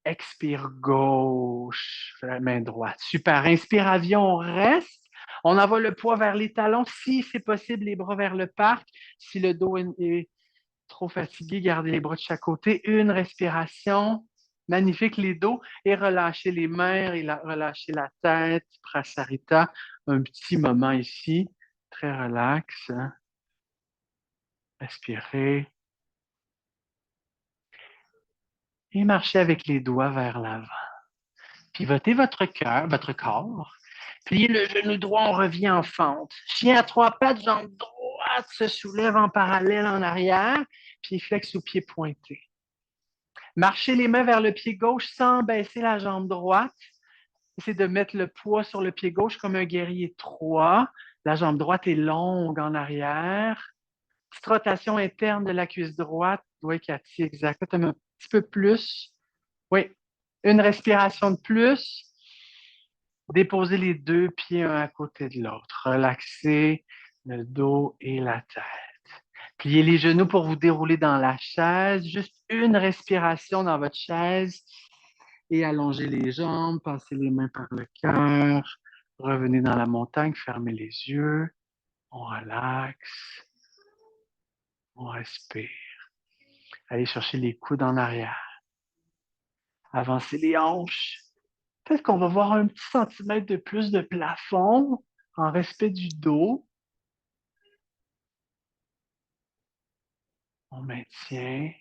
Expire gauche, la main droite. Super. Inspire avion, on reste. On envoie le poids vers les talons. Si c'est possible, les bras vers le parc. Si le dos est trop fatigué, gardez les bras de chaque côté. Une respiration. Magnifique les dos. Et relâchez les mains et relâchez la tête. Prasarita. Un petit moment ici. Très relax. Respirez. Et marchez avec les doigts vers l'avant. Pivotez votre cœur, votre corps. Pliez le genou droit, on revient en fente. Chien à trois pattes, jambe droite se soulève en parallèle en arrière, pied flex ou pied pointé. Marchez les mains vers le pied gauche sans baisser la jambe droite. Essayez de mettre le poids sur le pied gauche comme un guerrier 3. La jambe droite est longue en arrière. Petite rotation interne de la cuisse droite. Oui, Cathy, exact. Un petit peu plus. Oui. Une respiration de plus. Déposez les deux pieds un à côté de l'autre. Relaxez le dos et la tête. Pliez les genoux pour vous dérouler dans la chaise. Juste une respiration dans votre chaise et allongez les jambes. Passez les mains par le cœur. Revenez dans la montagne. Fermez les yeux. On relaxe. On respire. Allez chercher les coudes en arrière. Avancez les hanches. Peut-être qu'on va voir un petit centimètre de plus de plafond en respect du dos. On maintient.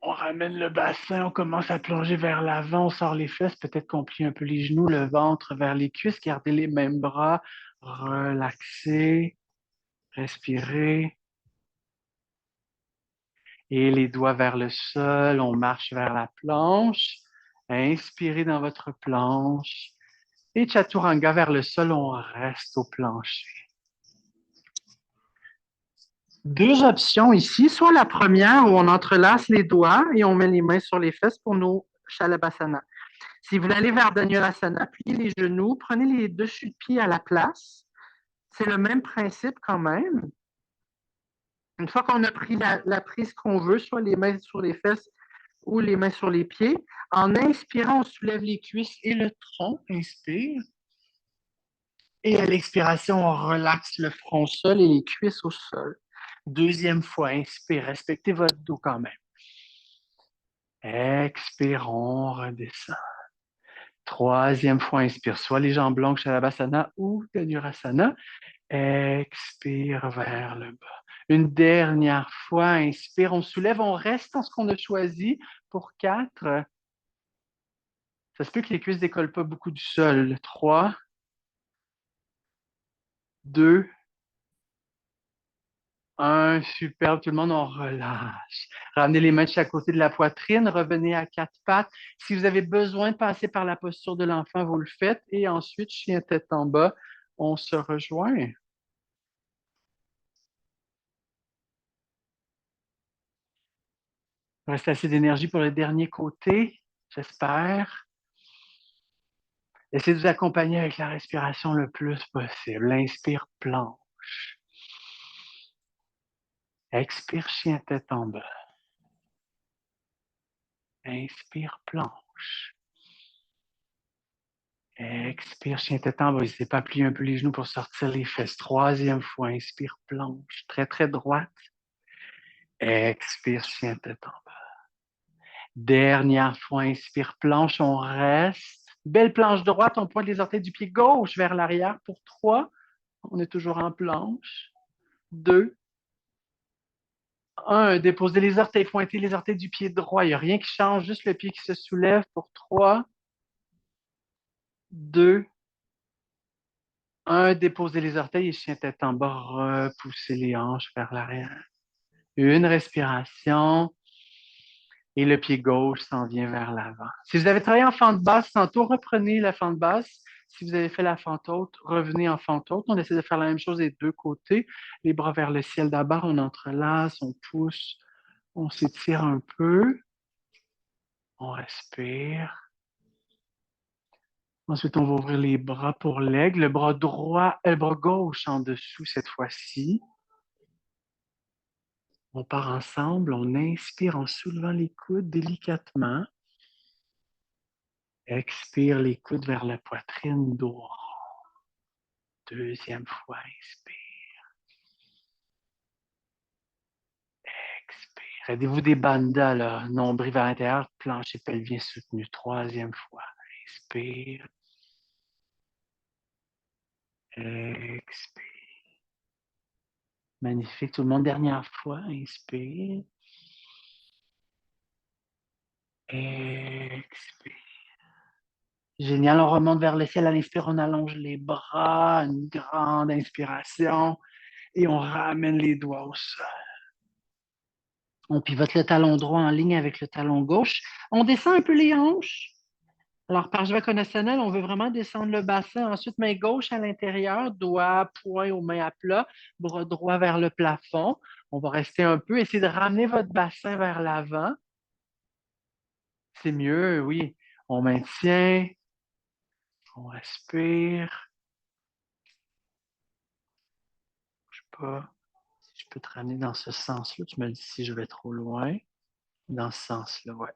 On ramène le bassin, on commence à plonger vers l'avant, on sort les fesses, peut-être qu'on plie un peu les genoux, le ventre vers les cuisses, gardez les mêmes bras, relaxez, respirez. Et les doigts vers le sol, on marche vers la planche. Inspirez dans votre planche. Et Chaturanga vers le sol, on reste au plancher. Deux options ici, soit la première où on entrelace les doigts et on met les mains sur les fesses pour nos Shalabhasana. Si vous voulez aller vers Dhanursasana, pliez les genoux, prenez les dessus de pied à la place. C'est le même principe quand même. Une fois qu'on a pris la prise qu'on veut, soit les mains sur les fesses ou les mains sur les pieds, en inspirant, on soulève les cuisses et le tronc. Inspire. Et à l'expiration, on relaxe le front au sol et les cuisses au sol. Deuxième fois, inspire. Respectez votre dos quand même. Expire, on redescend. Troisième fois, inspire. Soit les jambes longues, Shalabhasana ou Dhanurasana. Expire vers le bas. Une dernière fois, inspire. On soulève, on reste dans ce qu'on a choisi pour 4. Ça se peut que les cuisses ne décollent pas beaucoup du sol. 3, 2, 1. Super, tout le monde, on relâche. Ramenez les mains de chaque côté de la poitrine. Revenez à 4 pattes. Si vous avez besoin de passer par la posture de l'enfant, vous le faites. Et ensuite, chien tête en bas, on se rejoint. Il reste assez d'énergie pour le dernier côté, j'espère. Essayez de vous accompagner avec la respiration le plus possible. Inspire, planche. Expire, chien tête en bas. Inspire, planche. Expire, chien tête en bas. N'hésitez pas à plier un peu les genoux pour sortir les fesses. Troisième fois, inspire, planche. Très, très droite. Expire, chien tête en bas. Dernière fois, inspire, planche, on reste. Belle planche droite, on pointe les orteils du pied gauche vers l'arrière pour 3. On est toujours en planche. 2, 1. Déposez les orteils, pointez les orteils du pied droit. Il n'y a rien qui change, juste le pied qui se soulève pour 3, 2, Un, déposez les orteils et chien tête en bas, repoussez les hanches vers l'arrière. Une respiration et le pied gauche s'en vient vers l'avant. Si vous avez travaillé en fente basse, tantôt, reprenez la fente basse. Si vous avez fait la fente haute, revenez en fente haute. On essaie de faire la même chose des deux côtés. Les bras vers le ciel d'abord, on entrelace, on pousse, on s'étire un peu, on respire. Ensuite, on va ouvrir les bras pour l'aigle, le bras droit, le bras gauche en dessous cette fois-ci. On part ensemble, on inspire en soulevant les coudes délicatement. Expire les coudes vers la poitrine, dos. Deuxième fois, inspire, expire. Aidez-vous des bandas, là. Nombril vers l'intérieur, plancher pelvien soutenu. Troisième fois, inspire, expire. Magnifique, tout le monde. Dernière fois, inspire, expire. Génial, on remonte vers le ciel. À l'inspire, on allonge les bras, une grande inspiration, et on ramène les doigts au sol. On pivote le talon droit en ligne avec le talon gauche. On descend un peu les hanches. Alors, par conventionnel, on veut vraiment descendre le bassin. Ensuite, main gauche à l'intérieur, doigt, poing aux mains à plat, bras droit vers le plafond. On va rester un peu, essayer de ramener votre bassin vers l'avant. C'est mieux, oui. On maintient, on respire. Je sais pas si je peux te ramener dans ce sens-là. Tu me dis si je vais trop loin. Dans ce sens-là, ouais.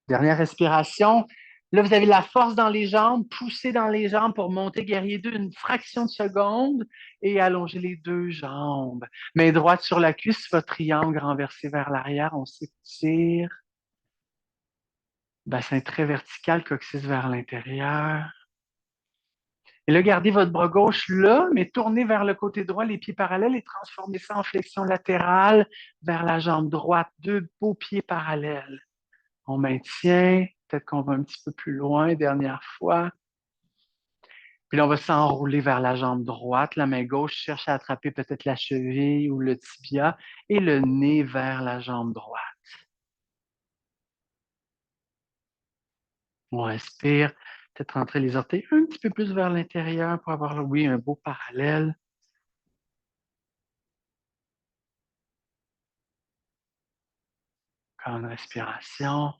Dernière respiration. Là, vous avez la force dans les jambes, poussez dans les jambes pour monter guerrier 2 une fraction de seconde et allonger les deux jambes. Main droite sur la cuisse, votre triangle renversé vers l'arrière, on s'étire. Bassin très vertical, coccyx vers l'intérieur. Et là, gardez votre bras gauche là, mais tournez vers le côté droit, les pieds parallèles et transformez ça en flexion latérale vers la jambe droite. Deux beaux pieds parallèles. On maintient. Peut-être qu'on va un petit peu plus loin, dernière fois. Puis là, on va s'enrouler vers la jambe droite. La main gauche cherche à attraper peut-être la cheville ou le tibia et le nez vers la jambe droite. On respire. Peut-être rentrer les orteils un petit peu plus vers l'intérieur pour avoir, oui, un beau parallèle. Encore une respiration.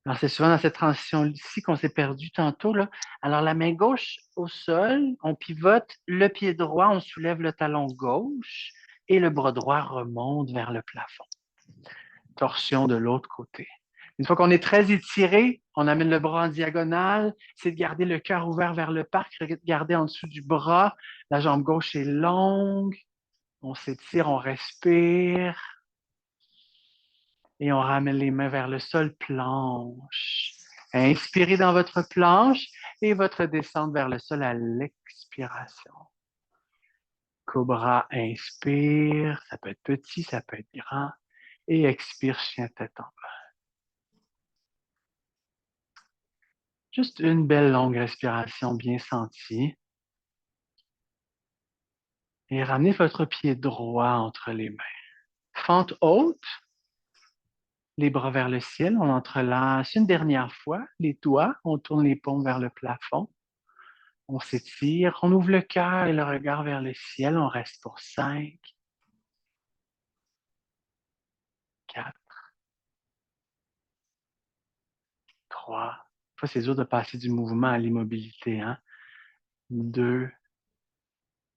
Alors, c'est souvent dans cette transition-ci qu'on s'est perdu tantôt, là. Alors, la main gauche au sol, on pivote le pied droit, on soulève le talon gauche et le bras droit remonte vers le plafond. Torsion de l'autre côté. Une fois qu'on est très étiré, on amène le bras en diagonale, c'est de garder le cœur ouvert vers le parc, garder en dessous du bras, la jambe gauche est longue, on s'étire, on respire et on ramène les mains vers le sol, planche. Inspirez dans votre planche et votre descente vers le sol à l'expiration. Cobra, inspire, ça peut être petit, ça peut être grand, et expire, chien tête en bas. Juste une belle longue respiration bien sentie. Et ramenez votre pied droit entre les mains. Fente haute, les bras vers le ciel, on entrelace une dernière fois, les doigts, on tourne les paumes vers le plafond. On s'étire, on ouvre le cœur et le regard vers le ciel, on reste pour 5, 4, 3. Fois, c'est dur de passer du mouvement à l'immobilité, hein? 2,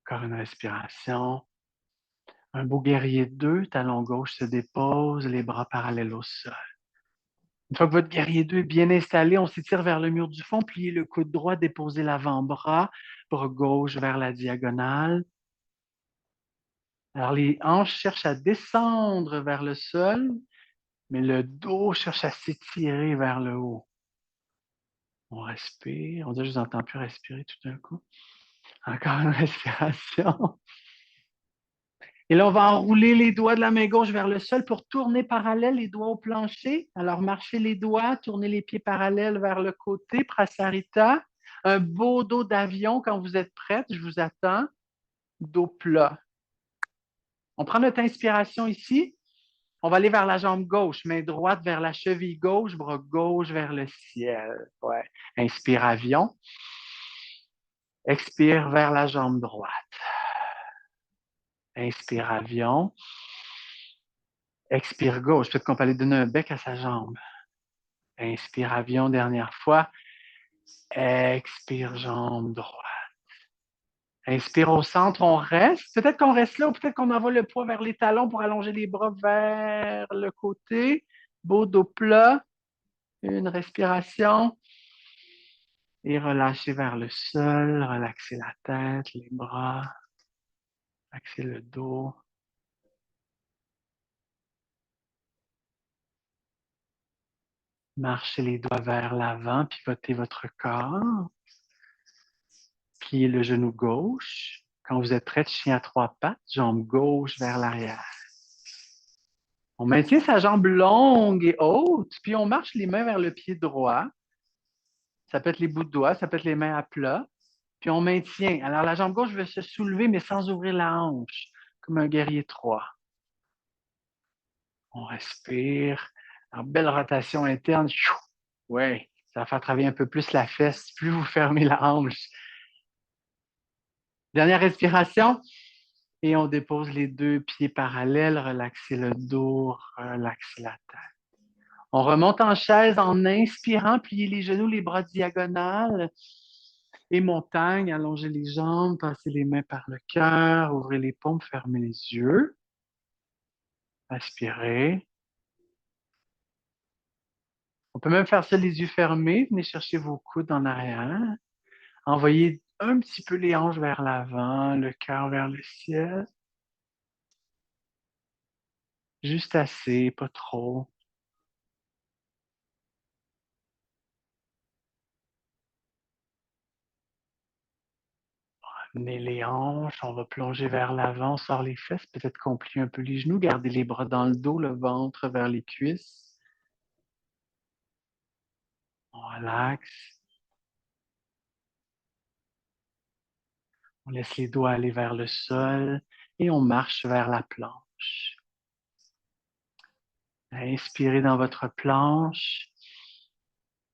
encore une respiration. Un beau guerrier 2, talon gauche se dépose, les bras parallèles au sol. Une fois que votre guerrier 2 est bien installé, on s'étire vers le mur du fond, pliez le coude droit, déposez l'avant-bras, bras gauche vers la diagonale. Alors, les hanches cherchent à descendre vers le sol, mais le dos cherche à s'étirer vers le haut. On respire. On dirait que je vous entends plus respirer tout d'un coup. Encore une respiration. Et là, on va enrouler les doigts de la main gauche vers le sol pour tourner parallèle les doigts au plancher. Alors, marchez les doigts, tournez les pieds parallèles vers le côté, Prasarita. Un beau dos d'avion quand vous êtes prête, je vous attends. Dos plat. On prend notre inspiration ici. On va aller vers la jambe gauche, main droite vers la cheville gauche, bras gauche vers le ciel. Ouais. Inspire avion. Expire vers la jambe droite. Inspire avion. Expire gauche. Peut-être qu'on peut aller donner un bec à sa jambe. Inspire avion, dernière fois. Expire jambe droite. Inspire au centre, on reste. Peut-être qu'on reste là ou peut-être qu'on envoie le poids vers les talons pour allonger les bras vers le côté. Beau dos plat. Une respiration. Et relâchez vers le sol. Relaxez la tête, les bras. Relaxez le dos. Marchez les doigts vers l'avant, pivotez votre corps. Pliez le genou gauche. Quand vous êtes prêt, chien à trois pattes, jambe gauche vers l'arrière. On maintient sa jambe longue et haute, puis on marche les mains vers le pied droit. Ça peut être les bouts de doigts, ça peut être les mains à plat. Puis on maintient. Alors la jambe gauche veut se soulever, mais sans ouvrir la hanche, comme un guerrier 3. On respire. Alors, belle rotation interne. Oui, ça va faire travailler un peu plus la fesse, plus vous fermez la hanche. Dernière respiration. Et on dépose les deux pieds parallèles, relaxez le dos, relaxez la tête. On remonte en chaise en inspirant, pliez les genoux, les bras diagonales. Et montagne, allongez les jambes, passez les mains par le cœur, ouvrez les paumes, fermez les yeux. Aspirez. On peut même faire ça les yeux fermés. Venez chercher vos coudes en arrière. Envoyez un petit peu les hanches vers l'avant, le cœur vers le ciel. Juste assez, pas trop. Amenez les hanches, on va plonger vers l'avant, on sort les fesses, peut-être qu'on plie un peu les genoux, gardez les bras dans le dos, le ventre vers les cuisses. On relaxe. On laisse les doigts aller vers le sol et on marche vers la planche. Inspirez dans votre planche.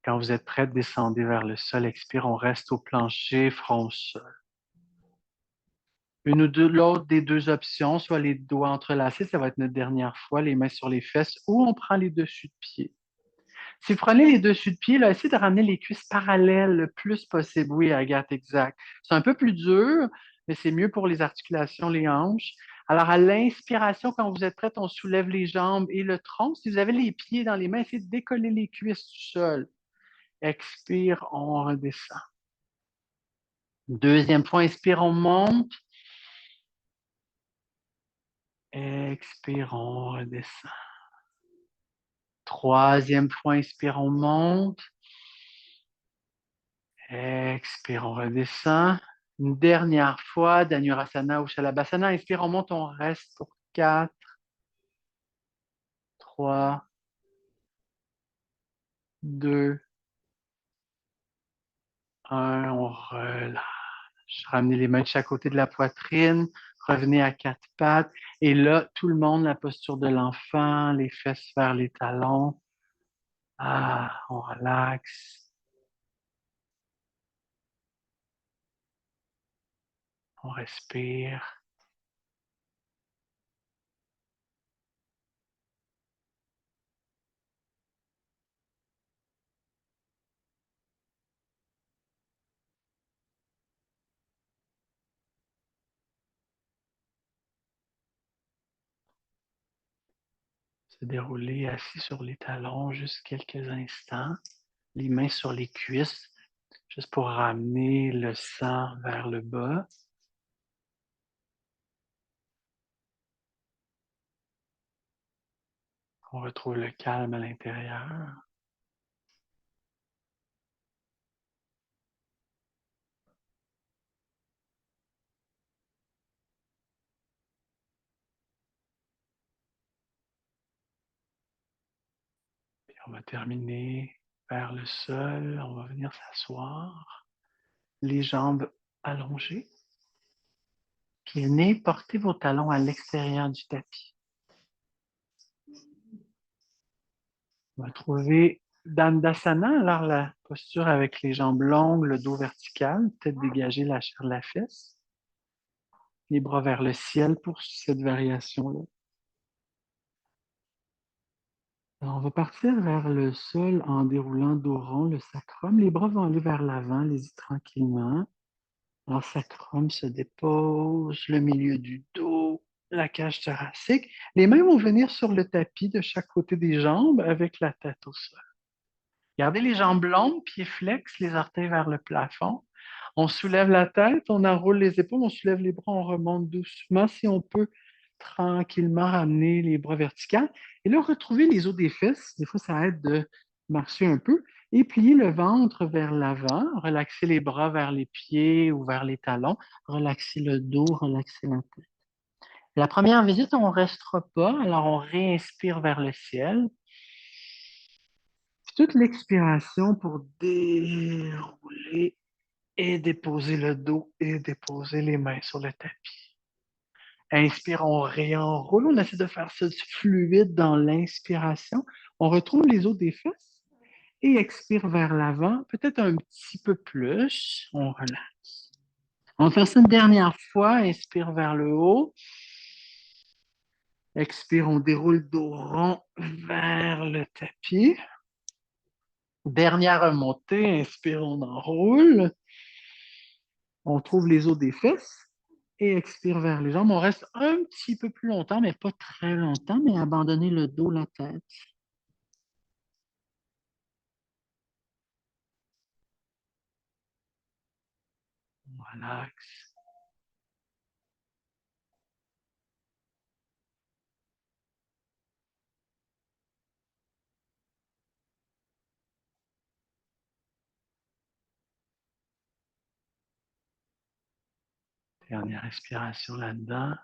Quand vous êtes prête, descendez vers le sol. Expire, on reste au plancher, front au sol. Une ou deux, l'autre des deux options, soit les doigts entrelacés, ça va être notre dernière fois, les mains sur les fesses, ou on prend les dessus de pied. Si vous prenez les dessus de pied, là, essayez de ramener les cuisses parallèles le plus possible. Oui, Agathe, exact. C'est un peu plus dur, mais c'est mieux pour les articulations, les hanches. Alors, à l'inspiration, quand vous êtes prête, on soulève les jambes et le tronc. Si vous avez les pieds dans les mains, essayez de décoller les cuisses du sol. Expire, on redescend. Deuxième point, inspire, on monte. Expire, on redescend. Troisième point, inspire, on monte. Expire, on redescend. Une dernière fois, Dhanurasana ou Shalabhasana. Inspire, on monte, on reste pour 4, 3, 2, 1. On relâche. Ramenez les mains de chaque côté de la poitrine. Revenez à quatre pattes. Et là, tout le monde, la posture de l'enfant, les fesses vers les talons. Ah, on relaxe. On respire. Se dérouler assis sur les talons juste quelques instants. Les mains sur les cuisses, juste pour ramener le sang vers le bas. On retrouve le calme à l'intérieur. Puis on va terminer vers le sol. On va venir s'asseoir. les jambes allongées. Puis venez porter vos talons à l'extérieur du tapis. On va trouver Dandasana, alors la posture avec les jambes longues, le dos vertical, peut-être dégager la chair de la fesse. Les bras vers le ciel pour cette variation-là. Alors, on va partir vers le sol en déroulant dos rond, le sacrum. Les bras vont aller vers l'avant, allez-y tranquillement. Alors, sacrum se dépose, le milieu du dos, la cage thoracique. Les mains vont venir sur le tapis de chaque côté des jambes avec la tête au sol. Gardez les jambes longues, pieds flex, les orteils vers le plafond. On soulève la tête, on enroule les épaules, on soulève les bras, on remonte doucement. Si on peut tranquillement ramener les bras verticaux. Et là, retrouvez les os des fesses. Des fois, ça aide de marcher un peu. Et plier le ventre vers l'avant. Relaxer les bras vers les pieds ou vers les talons. Relaxer le dos, relaxer la tête. La première visite, on ne restera pas. Alors, on réinspire vers le ciel. Puis toute l'expiration pour dérouler et déposer le dos et déposer les mains sur le tapis. Inspire, on réenroule. On essaie de faire ça fluide dans l'inspiration. On retrouve les os des fesses et expire vers l'avant, peut-être un petit peu plus. On relaxe. On va faire ça une dernière fois. Inspire vers le haut. Expire, on déroule dos rond vers le tapis. Dernière remontée. Inspire, on enroule. On trouve les os des fesses et expire vers les jambes. On reste un petit peu plus longtemps, mais pas très longtemps, mais abandonner le dos, la tête. Relax. Dernière respiration là-dedans.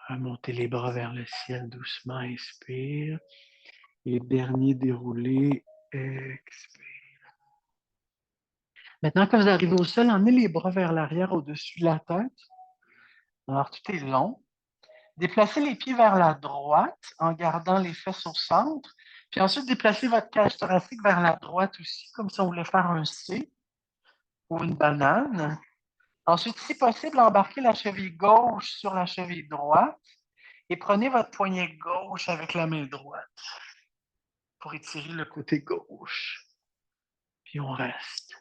Remontez les bras vers le ciel doucement. Inspire. Et dernier déroulé. Expire. Maintenant que vous arrivez au sol, emmenez les bras vers l'arrière au-dessus de la tête. Alors, tout est long. Déplacez les pieds vers la droite en gardant les fesses au centre. Puis ensuite, déplacez votre cage thoracique vers la droite aussi, comme si on voulait faire un C ou une banane. Ensuite, si possible, embarquez la cheville gauche sur la cheville droite et prenez votre poignet gauche avec la main droite pour étirer le côté gauche. Puis on reste.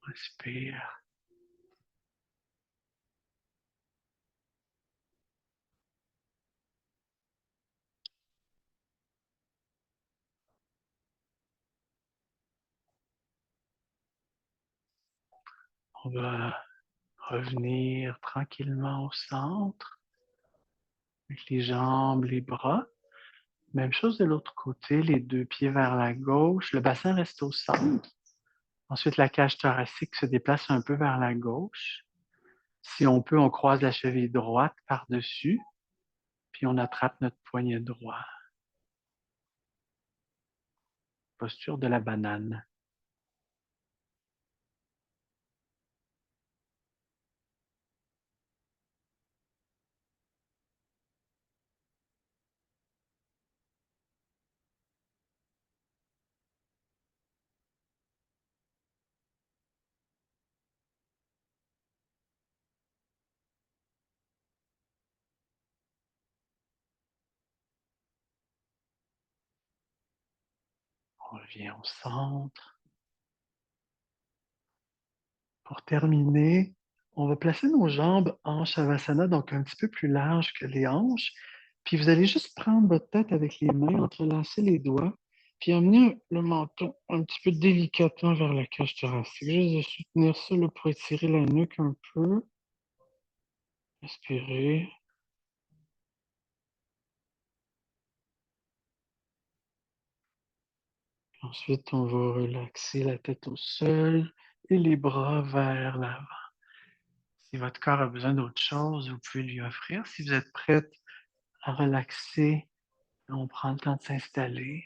Respire. On va revenir tranquillement au centre avec les jambes, les bras. Même chose de l'autre côté, les deux pieds vers la gauche. Le bassin reste au centre. Ensuite, la cage thoracique se déplace un peu vers la gauche. Si on peut, on croise la cheville droite par-dessus, puis on attrape notre poignet droit. Posture de la banane. On revient au centre. Pour terminer, on va placer nos jambes en Shavasana, donc un petit peu plus large que les hanches. Puis vous allez juste prendre votre tête avec les mains, entrelacer les doigts, puis emmener le menton un petit peu délicatement vers la cage thoracique. Juste de soutenir ça là, pour étirer la nuque un peu. Respirez. Ensuite, on va relaxer la tête au sol. et les bras vers l'avant. Si votre corps a besoin d'autre chose, vous pouvez lui offrir. Si vous êtes prête à relaxer, on prend le temps de s'installer.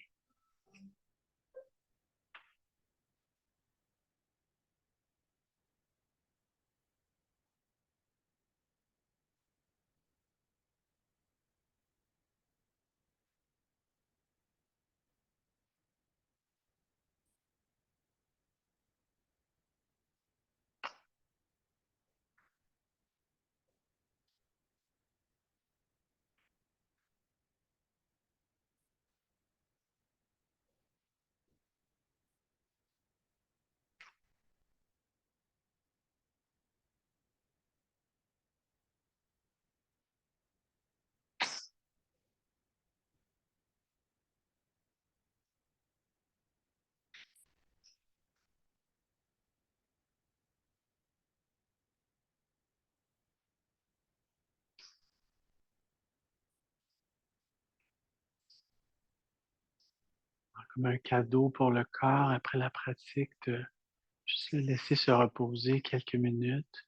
Comme un cadeau pour le corps après la pratique de juste le laisser se reposer quelques minutes.